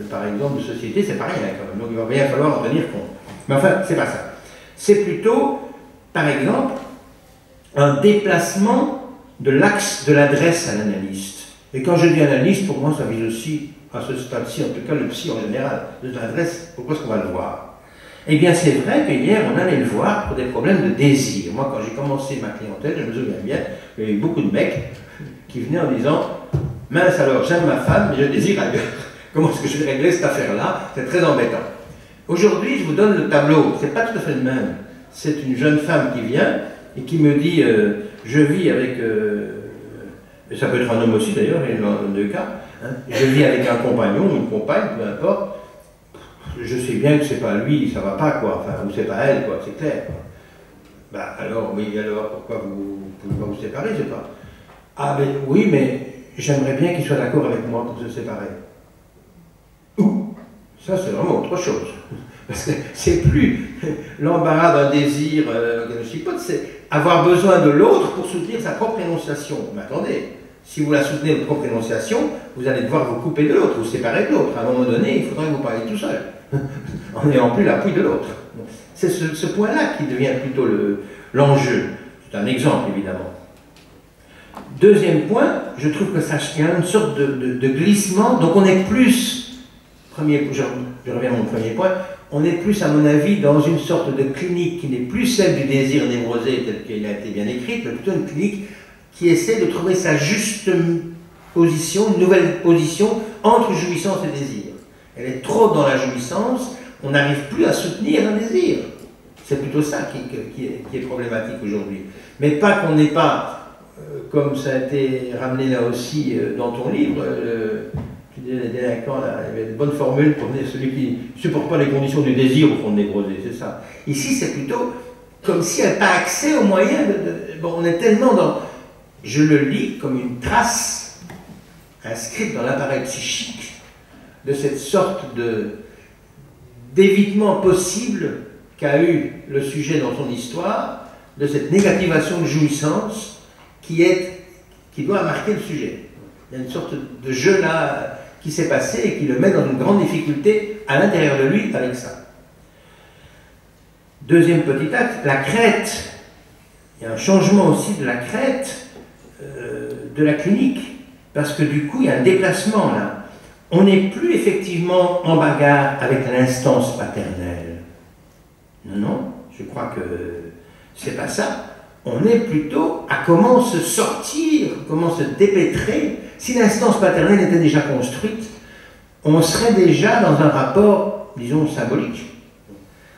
par exemple, de société, c'est pas rien quand même, donc il va bien falloir en tenir compte. Mais enfin, c'est pas ça. C'est plutôt, par exemple, un déplacement de l'axe de l'adresse à l'analyste. Et quand je dis analyste, pour moi, ça vise aussi, à ce stade-ci, en tout cas le psy en général, de l'adresse, pourquoi est-ce qu'on va le voir? Eh bien, c'est vrai que hier, on allait le voir pour des problèmes de désir. Moi, quand j'ai commencé ma clientèle, je me souviens bien, il y avait beaucoup de mecs qui venaient en disant mince alors, j'aime ma femme, mais je désire ailleurs. Comment est-ce que je vais régler cette affaire-là? C'est très embêtant. Aujourd'hui, je vous donne le tableau, c'est pas tout à fait le même. C'est une jeune femme qui vient et qui me dit je vis avec, ça peut être un homme aussi d'ailleurs, il y a deux cas, hein, je vis avec un compagnon ou une compagne, peu importe, je sais bien que c'est pas lui, ça va pas quoi, enfin, ou c'est pas elle quoi, c'est clair. Bah alors, oui, alors pourquoi vous pouvez pas vous séparer, c'est pas. Ah ben oui, mais j'aimerais bien qu'il soit d'accord avec moi pour se séparer. Ouh, ça c'est vraiment autre chose. Parce que c'est plus l'embarras d'un désir que je chipote, c'est avoir besoin de l'autre pour soutenir sa propre énonciation. Mais attendez, si vous la soutenez votre propre énonciation, vous allez devoir vous couper de l'autre, vous séparer de l'autre. À un moment donné, il faudrait que vous parliez tout seul, en n'ayant plus l'appui de l'autre. C'est ce point-là qui devient plutôt l'enjeu. C'est un exemple, évidemment. Deuxième point, je trouve que ça il y a une sorte de glissement, donc on est plus, je reviens à mon premier point, on est plus, à mon avis, dans une sorte de clinique qui n'est plus celle du désir névrosé tel qu'il a été bien écrite, mais plutôt une clinique qui essaie de trouver sa juste position, une nouvelle position entre jouissance et désir. Elle est trop dans la jouissance, on n'arrive plus à soutenir un désir. C'est plutôt ça qui est problématique aujourd'hui. Mais pas qu'on n'ait pas, comme ça a été ramené là aussi dans ton livre, tu disais les délinquants, là, il y avait de bonnes formules pour dire celui qui ne supporte pas les conditions du désir au fond de névrosé, c'est ça. Ici, c'est plutôt comme si elle n'a pas accès aux moyens bon, on est tellement dans... Je le lis comme une trace inscrite dans l'appareil psychique de cette sorte d'évitement possible qu'a eu le sujet dans son histoire, de cette négativation de jouissance qui doit marquer le sujet. Il y a une sorte de jeu là qui s'est passé et qui le met dans une grande difficulté à l'intérieur de lui avec ça. Deuxième petit acte, la crête. Il y a un changement aussi de la crête de la clinique, parce que du coup il y a un déplacement là. On n'est plus effectivement en bagarre avec l'instance paternelle. Non, non, je crois que c'est pas ça. On est plutôt à comment se sortir, comment se dépêtrer. Si l'instance paternelle était déjà construite, on serait déjà dans un rapport, disons, symbolique.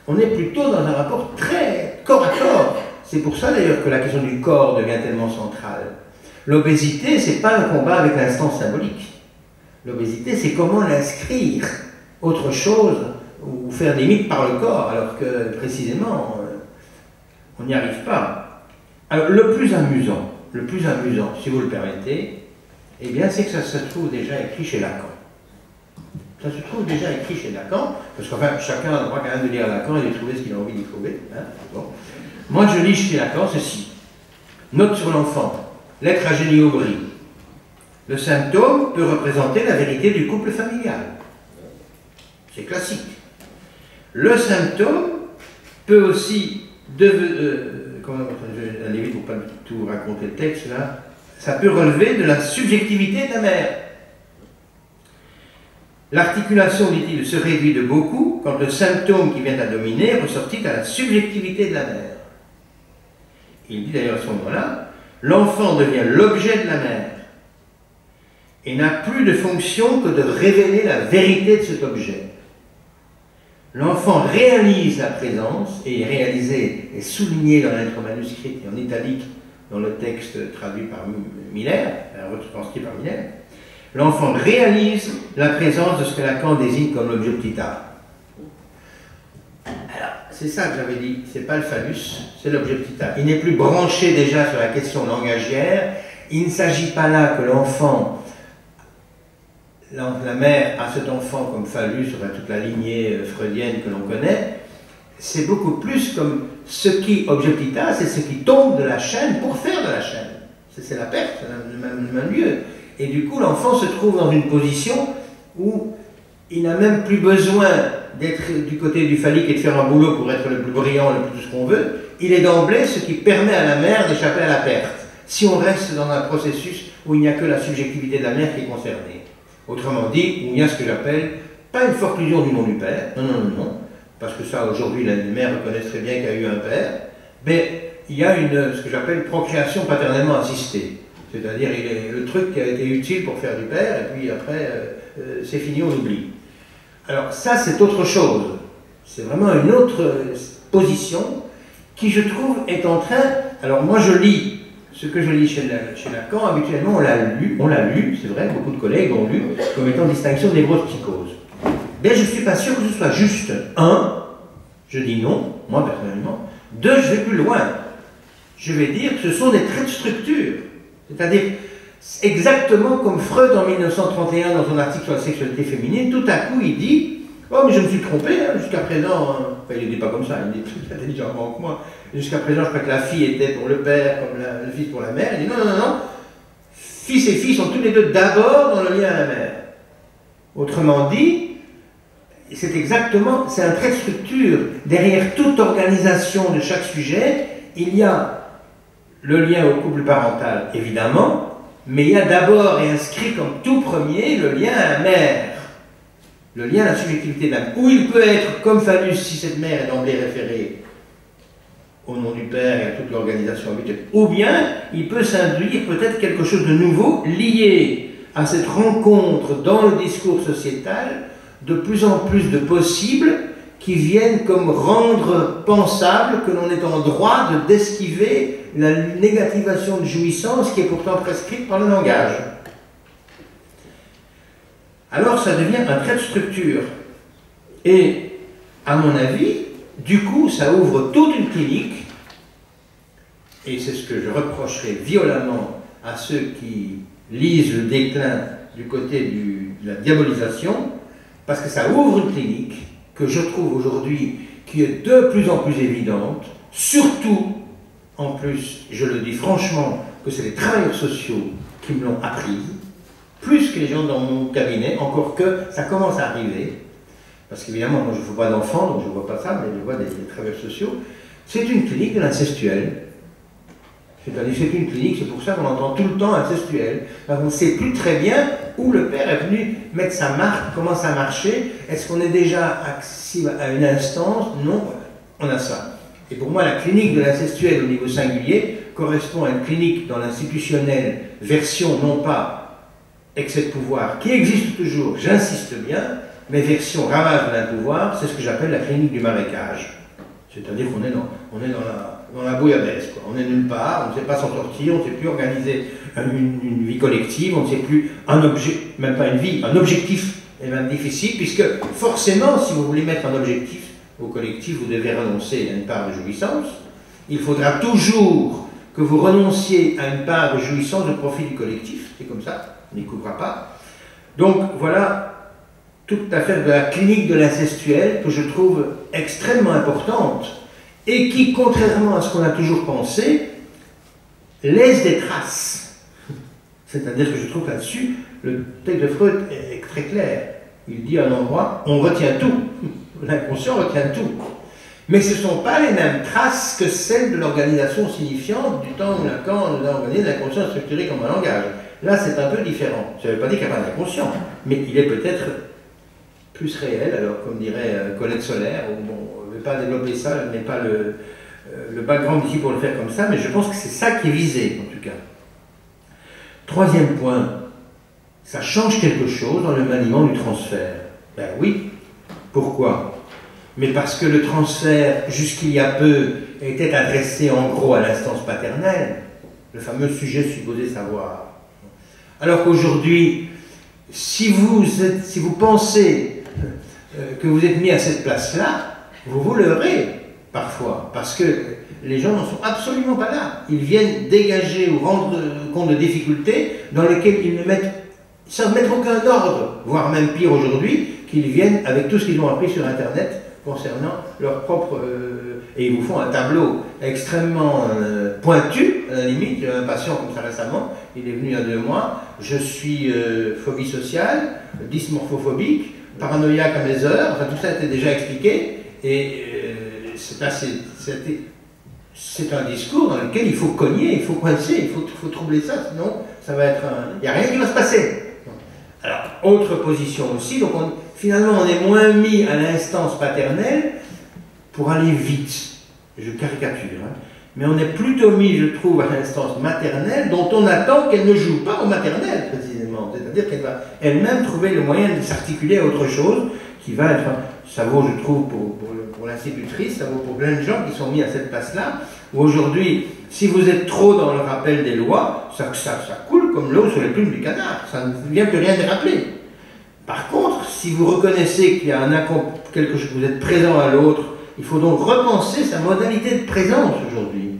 On est plutôt dans un rapport très corps à corps. C'est pour ça d'ailleurs que la question du corps devient tellement centrale. L'obésité, c'est pas un combat avec l'instance symbolique. L'obésité, c'est comment l'inscrire autre chose ou faire des mythes par le corps, alors que précisément, on n'y arrive pas. Alors, le plus amusant, si vous le permettez, eh bien, c'est que ça se trouve déjà écrit chez Lacan. Ça se trouve déjà écrit chez Lacan, parce qu'enfin, chacun a le droit quand même de lire Lacan et de trouver ce qu'il a envie d'y trouver. Hein, bon. Moi, je lis chez Lacan ceci. Note sur l'enfant. Lettre à Génie Aubry. Le symptôme peut représenter la vérité du couple familial. C'est classique. Le symptôme peut aussi comment je vais aller vite pour ne pas tout raconter le texte là. Ça peut relever de la subjectivité de la mère. L'articulation, dit-il, se réduit de beaucoup quand le symptôme qui vient à dominer ressortit à la subjectivité de la mère. Il dit d'ailleurs à ce moment-là, l'enfant devient l'objet de la mère et n'a plus de fonction que de révéler la vérité de cet objet. L'enfant réalise la présence, et réalisé et souligné dans la lettre manuscrite et en italique dans le texte traduit par Miller, retranscrit par Miller. L'enfant réalise la présence de ce que Lacan désigne comme l'objet petit a. Alors, c'est ça que j'avais dit, c'est pas le phallus, c'est l'objet petit a. Il n'est plus branché déjà sur la question langagière, il ne s'agit pas là que l'enfant, la mère a cet enfant comme phallus, enfin toute la lignée freudienne que l'on connaît, c'est beaucoup plus comme ce qui, objet petit a, c'est ce qui tombe de la chaîne pour faire de la chaîne. C'est la perte, le même lieu. Et du coup, l'enfant se trouve dans une position où il n'a même plus besoin d'être du côté du phallique et de faire un boulot pour être le plus brillant, le plus tout ce qu'on veut. Il est d'emblée ce qui permet à la mère d'échapper à la perte. Si on reste dans un processus où il n'y a que la subjectivité de la mère qui est concernée. Autrement dit, où il y a ce que j'appelle, pas une forclusion du nom du père, non, parce que ça, aujourd'hui, les mères reconnaissent très bien qu'il y a eu un père, mais il y a ce que j'appelle procréation paternellement assistée. C'est-à-dire, il est le truc qui a été utile pour faire du père, et puis après, c'est fini, on oublie. Alors ça, c'est autre chose. C'est vraiment une autre position qui, je trouve, est en train... Alors moi, je lis ce que je lis chez Lacan. Habituellement, on l'a lu, c'est vrai, beaucoup de collègues l'ont lu, comme étant distinction névropsychose. Mais je ne suis pas sûr que ce soit juste. Un, je dis non, moi personnellement. Deux, je vais plus loin. Je vais dire que ce sont des traits de structure. C'est-à-dire, exactement comme Freud en 1931, dans son article sur la sexualité féminine, tout à coup il dit « Oh, mais je me suis trompé, hein, jusqu'à présent... Enfin, il ne dit pas comme ça, il dit plus intelligemment que moi. Jusqu'à présent, je crois que la fille était pour le père, comme le fils pour la mère. » Il dit « Non, non, non, fils et filles sont tous les deux d'abord dans le lien à la mère. » Autrement dit, c'est exactement, c'est un trait de structure. Derrière toute organisation de chaque sujet, il y a le lien au couple parental, évidemment, mais il y a d'abord et inscrit comme tout premier le lien à la mère, le lien à la subjectivité de la mère, où il peut être comme phallus si cette mère est d'emblée référée au nom du père et à toute l'organisation habituelle, ou bien il peut s'induire peut-être quelque chose de nouveau lié à cette rencontre dans le discours sociétal de plus en plus de possibles qui viennent comme rendre pensable que l'on est en droit d'esquiver la négativation de jouissance qui est pourtant prescrite par le langage. Alors ça devient un trait de structure. Et, à mon avis, du coup, ça ouvre toute une clinique, et c'est ce que je reprocherai violemment à ceux qui lisent le déclin du côté de la diabolisation, parce que ça ouvre une clinique que je trouve aujourd'hui qui est de plus en plus évidente, surtout, en plus, je le dis franchement, que c'est les travailleurs sociaux qui me l'ont apprise, plus que les gens dans mon cabinet, encore que ça commence à arriver, parce qu'évidemment, moi je ne veux pas d'enfants, donc je ne vois pas ça, mais je vois des travailleurs sociaux. C'est une clinique de l'incestuel. C'est-à-dire, c'est une clinique, c'est pour ça qu'on entend tout le temps incestuel. On ne sait plus très bien où le père est venu mettre sa marque, comment ça a marché, est-ce qu'on est déjà accessible à une instance? Non, on a ça. Et pour moi, la clinique de l'incestuel au niveau singulier correspond à une clinique dans l'institutionnel, version non pas excès de pouvoir, qui existe toujours, j'insiste bien, mais version ravage de l'impouvoir, c'est ce que j'appelle la clinique du marécage. C'est-à-dire qu'on est dans la bouillabaisse, quoi. On est nulle part, on ne sait pas s'en sortir, on ne sait plus organiser une vie collective, on ne sait plus même pas une vie, un objectif est même difficile, puisque forcément, si vous voulez mettre un objectif au collectif, vous devez renoncer à une part de jouissance. Il faudra toujours que vous renonciez à une part de jouissance au profit du collectif, c'est comme ça, on n'y coupera pas. Donc voilà toute l'affaire de la clinique de l'incestuel que je trouve extrêmement importante et qui, contrairement à ce qu'on a toujours pensé, laisse des traces. C'est-à-dire que je trouve là-dessus, le texte de Freud est très clair. Il dit à un endroit, on retient tout. L'inconscient retient tout. Mais ce ne sont pas les mêmes traces que celles de l'organisation signifiante du temps où Lacan nous a organisé l'inconscient structuré comme un langage. Là, c'est un peu différent. Ça ne veut pas dire qu'il n'y a pas d'inconscient, mais il est peut-être plus réel, alors comme dirait Colette Solaire, bon, on ne veut pas développer ça, je n'ai pas le background ici pour le faire comme ça, mais je pense que c'est ça qui est visé, en tout cas. Troisième point, ça change quelque chose dans le maniement du transfert. Ben oui, pourquoi? Mais parce que le transfert, jusqu'il y a peu, était adressé en gros à l'instance paternelle, le fameux sujet supposé savoir. Alors qu'aujourd'hui, si vous pensez que vous êtes mis à cette place-là, vous vous leurrez parfois, parce que les gens n'en sont absolument pas là. Ils viennent dégager ou rendre compte de difficultés dans lesquelles ils ne savent mettre aucun ordre, voire même pire aujourd'hui, qu'ils viennent avec tout ce qu'ils ont appris sur Internet concernant leur propre... et ils vous font un tableau extrêmement pointu, à la limite. J'ai un patient comme ça récemment, il est venu il y a 2 mois, je suis phobie sociale, dysmorphophobique, paranoïaque à mes heures, enfin tout ça a été déjà expliqué, et c'est un discours dans lequel il faut cogner, il faut coincer, il faut troubler ça, sinon ça va être il n'y a rien qui va se passer. Alors, autre position aussi, donc finalement on est moins mis à l'instance paternelle pour aller vite, je caricature, hein, mais on est plutôt mis, je trouve, à l'instance maternelle, dont on attend qu'elle ne joue pas au maternel, précisément. C'est-à-dire qu'elle va elle-même trouver le moyen de s'articuler à autre chose, qui va être, ça vaut, je trouve, pour l'institutrice, ça vaut pour plein de gens qui sont mis à cette place-là, où aujourd'hui, si vous êtes trop dans le rappel des lois, ça coule comme l'eau sur les plumes du canard, ça ne vient plus rien dérapeler. Par contre, si vous reconnaissez qu'il y a quelque chose, vous êtes présent à l'autre, il faut donc repenser sa modalité de présence aujourd'hui.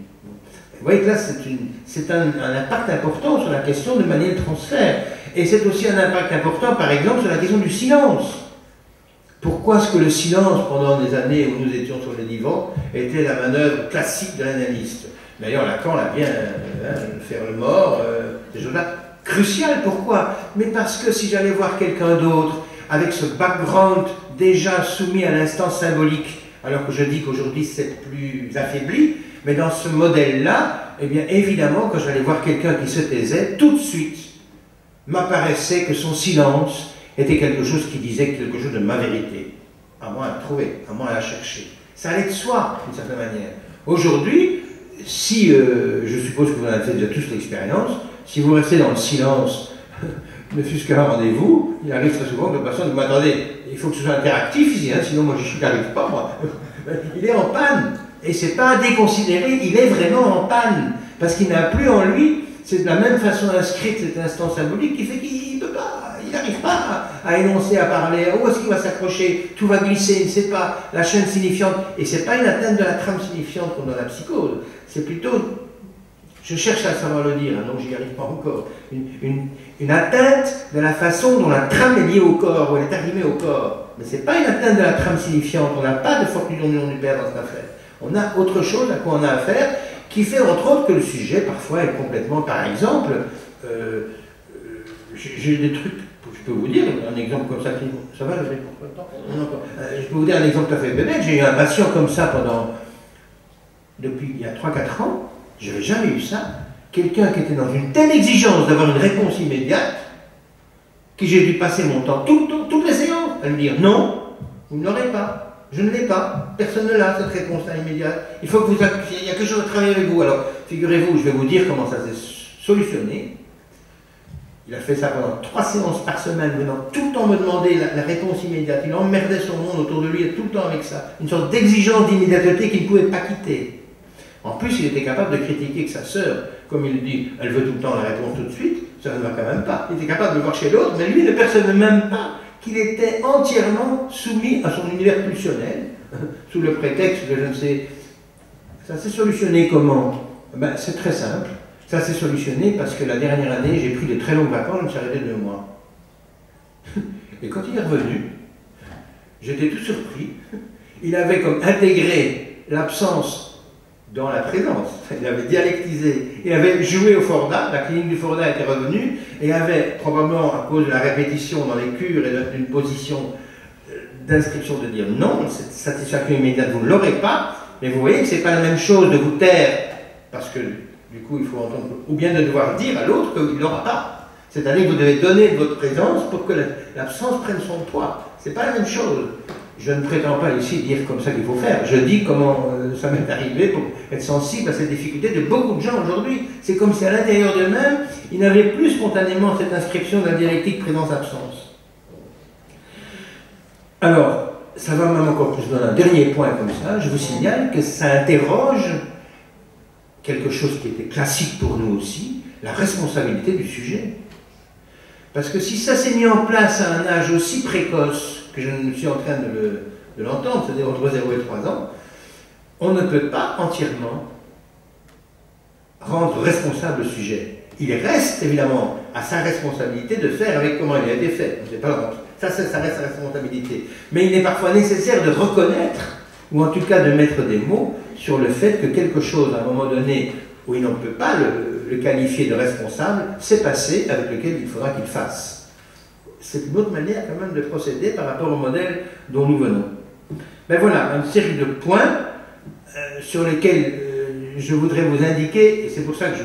Vous voyez que là, c'est un impact important sur la question de manière de transfert. Et c'est aussi un impact important, par exemple, sur la question du silence. Pourquoi est-ce que le silence, pendant des années où nous étions sur les divans, était la manœuvre classique de l'analyste? D'ailleurs, Lacan l'a bien faire le mort, des choses-là cruciales. Pourquoi? Mais parce que si j'allais voir quelqu'un d'autre, avec ce background déjà soumis à l'instance symbolique, alors que je dis qu'aujourd'hui c'est plus affaibli, mais dans ce modèle-là, eh bien évidemment, quand j'allais voir quelqu'un qui se taisait, tout de suite m'apparaissait que son silence était quelque chose qui disait quelque chose de ma vérité, à moi à trouver, à moi à la chercher. Ça allait de soi, d'une certaine manière. Aujourd'hui, si, je suppose que vous en avez déjà tous l'expérience, si vous restez dans le silence, ne fût-ce qu'un rendez-vous, il arrive très souvent que la personne dit « Attendez, il faut que ce soit interactif ici, hein, sinon moi je n'y arrive pas, moi. » Il est en panne. Et c'est pas à déconsidérer, il est vraiment en panne. Parce qu'il n'a plus en lui, c'est de la même façon inscrite cette instance symbolique qui fait qu'il ne peut pas, il n'arrive pas à énoncer, à parler. Où est-ce qu'il va s'accrocher? Tout va glisser, il ne sait pas. La chaîne signifiante. Et c'est pas une atteinte de la trame signifiante comme dans la psychose. C'est plutôt, je cherche à savoir le dire, hein, donc j'y arrive pas encore, une atteinte de la façon dont la trame est liée au corps, où elle est arrimée au corps. Mais ce n'est pas une atteinte de la trame signifiante, on n'a pas de fortune union du père dans cette affaire. On a autre chose à quoi on a affaire, qui fait entre autres que le sujet parfois est complètement, par exemple, j'ai des trucs, je peux vous dire un exemple comme ça, ça va, je peux vous dire un exemple tout à fait bébête, j'ai eu un patient comme ça depuis il y a 3-4 ans, je n'avais jamais eu ça, quelqu'un qui était dans une telle exigence d'avoir une réponse immédiate, que j'ai dû passer mon temps, toutes les séances, à lui dire non, vous ne l'aurez pas. Je ne l'ai pas, personne ne l'a, cette réponse-là immédiate. Il faut que il y a quelque chose à travailler avec vous. Alors, figurez-vous, je vais vous dire comment ça s'est solutionné. Il a fait ça pendant 3 séances par semaine, venant tout le temps me demander la réponse immédiate. Il emmerdait son monde autour de lui et tout le temps avec ça. Une sorte d'exigence d'immédiateté qu'il ne pouvait pas quitter. En plus, il était capable de critiquer que sa sœur, comme il dit, elle veut tout le temps la réponse tout de suite, ça ne va quand même pas. Il était capable de voir chez l'autre, mais lui ne percevait même pas qu'il était entièrement soumis à son univers pulsionnel, sous le prétexte de je ne sais... Ça s'est solutionné comment? Ben, c'est très simple. Ça s'est solutionné parce que la dernière année, j'ai pris de très longues vacances, je me suis arrêté 2 mois. Et quand il est revenu, j'étais tout surpris. Il avait comme intégré l'absence dans la présence. Il avait dialectisé. Il avait joué au Forda, la clinique du Forda était revenue, et avait, probablement à cause de la répétition dans les cures et d'une position d'inscription de dire non, cette satisfaction immédiate, vous ne l'aurez pas, mais vous voyez que ce n'est pas la même chose de vous taire, parce que du coup il faut entendre, ou bien de devoir dire à l'autre qu'il ne l'aura pas. C'est-à-dire que vous devez donner de votre présence pour que l'absence prenne son poids. Ce n'est pas la même chose. Je ne prétends pas ici dire comme ça qu'il faut faire. Je dis comment ça m'est arrivé pour être sensible à cette difficulté de beaucoup de gens aujourd'hui. C'est comme si à l'intérieur d'eux-mêmes, ils n'avaient plus spontanément cette inscription de la dialectique présence-absence. Alors, ça va même encore plus dans un dernier point comme ça. Je vous signale que ça interroge quelque chose qui était classique pour nous aussi, la responsabilité du sujet. Parce que si ça s'est mis en place à un âge aussi précoce que je ne suis en train de l'entendre, c'est-à-dire entre 0 et 3 ans, on ne peut pas entièrement rendre responsable le sujet. Il reste évidemment à sa responsabilité de faire avec comment il a été fait. Ça reste sa responsabilité. Mais il est parfois nécessaire de reconnaître, ou en tout cas de mettre des mots sur le fait que quelque chose, à un moment donné, où il n'en peut pas le qualifier de responsable, s'est passé avec lequel il faudra qu'il fasse. C'est une autre manière quand même de procéder par rapport au modèle dont nous venons. Ben voilà, une série de points sur lesquels je voudrais vous indiquer, et c'est pour ça que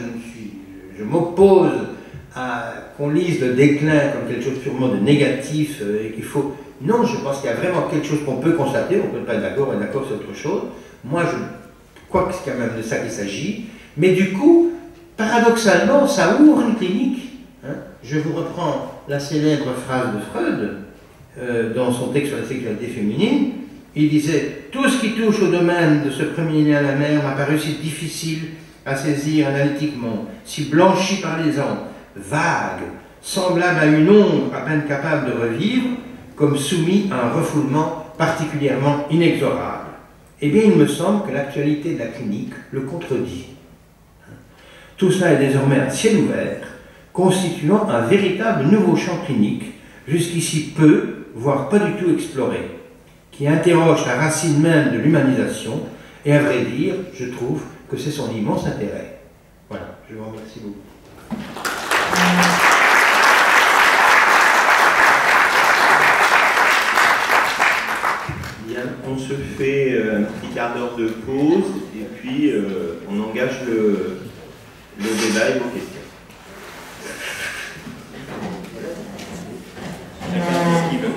je m'oppose à qu'on lise le déclin comme quelque chose purement de négatif et qu'il faut... Non, je pense qu'il y a vraiment quelque chose qu'on peut constater, on ne peut pas être d'accord, c'est autre chose. Moi, quoique c'est quand même de ça qu'il s'agit, mais du coup, paradoxalement, ça ouvre une clinique. Hein. Je vous reprends la célèbre phrase de Freud, dans son texte sur la sexualité féminine. Il disait « Tout ce qui touche au domaine de ce premier lien à la mère m'a paru si difficile à saisir analytiquement, si blanchi par les ans, vague, semblable à une ombre à peine capable de revivre, comme soumis à un refoulement particulièrement inexorable. Eh bien, il me semble que l'actualité de la clinique le contredit. Tout cela est désormais à ciel ouvert, constituant un véritable nouveau champ clinique, jusqu'ici peu, voire pas du tout exploré, qui interroge la racine même de l'humanisation, et à vrai dire, je trouve que c'est son immense intérêt. Voilà, je vous remercie beaucoup. Bien, on se fait un petit quart d'heure de pause, et puis on engage le débat et vos questions. Qu'est-ce qu'il veut ?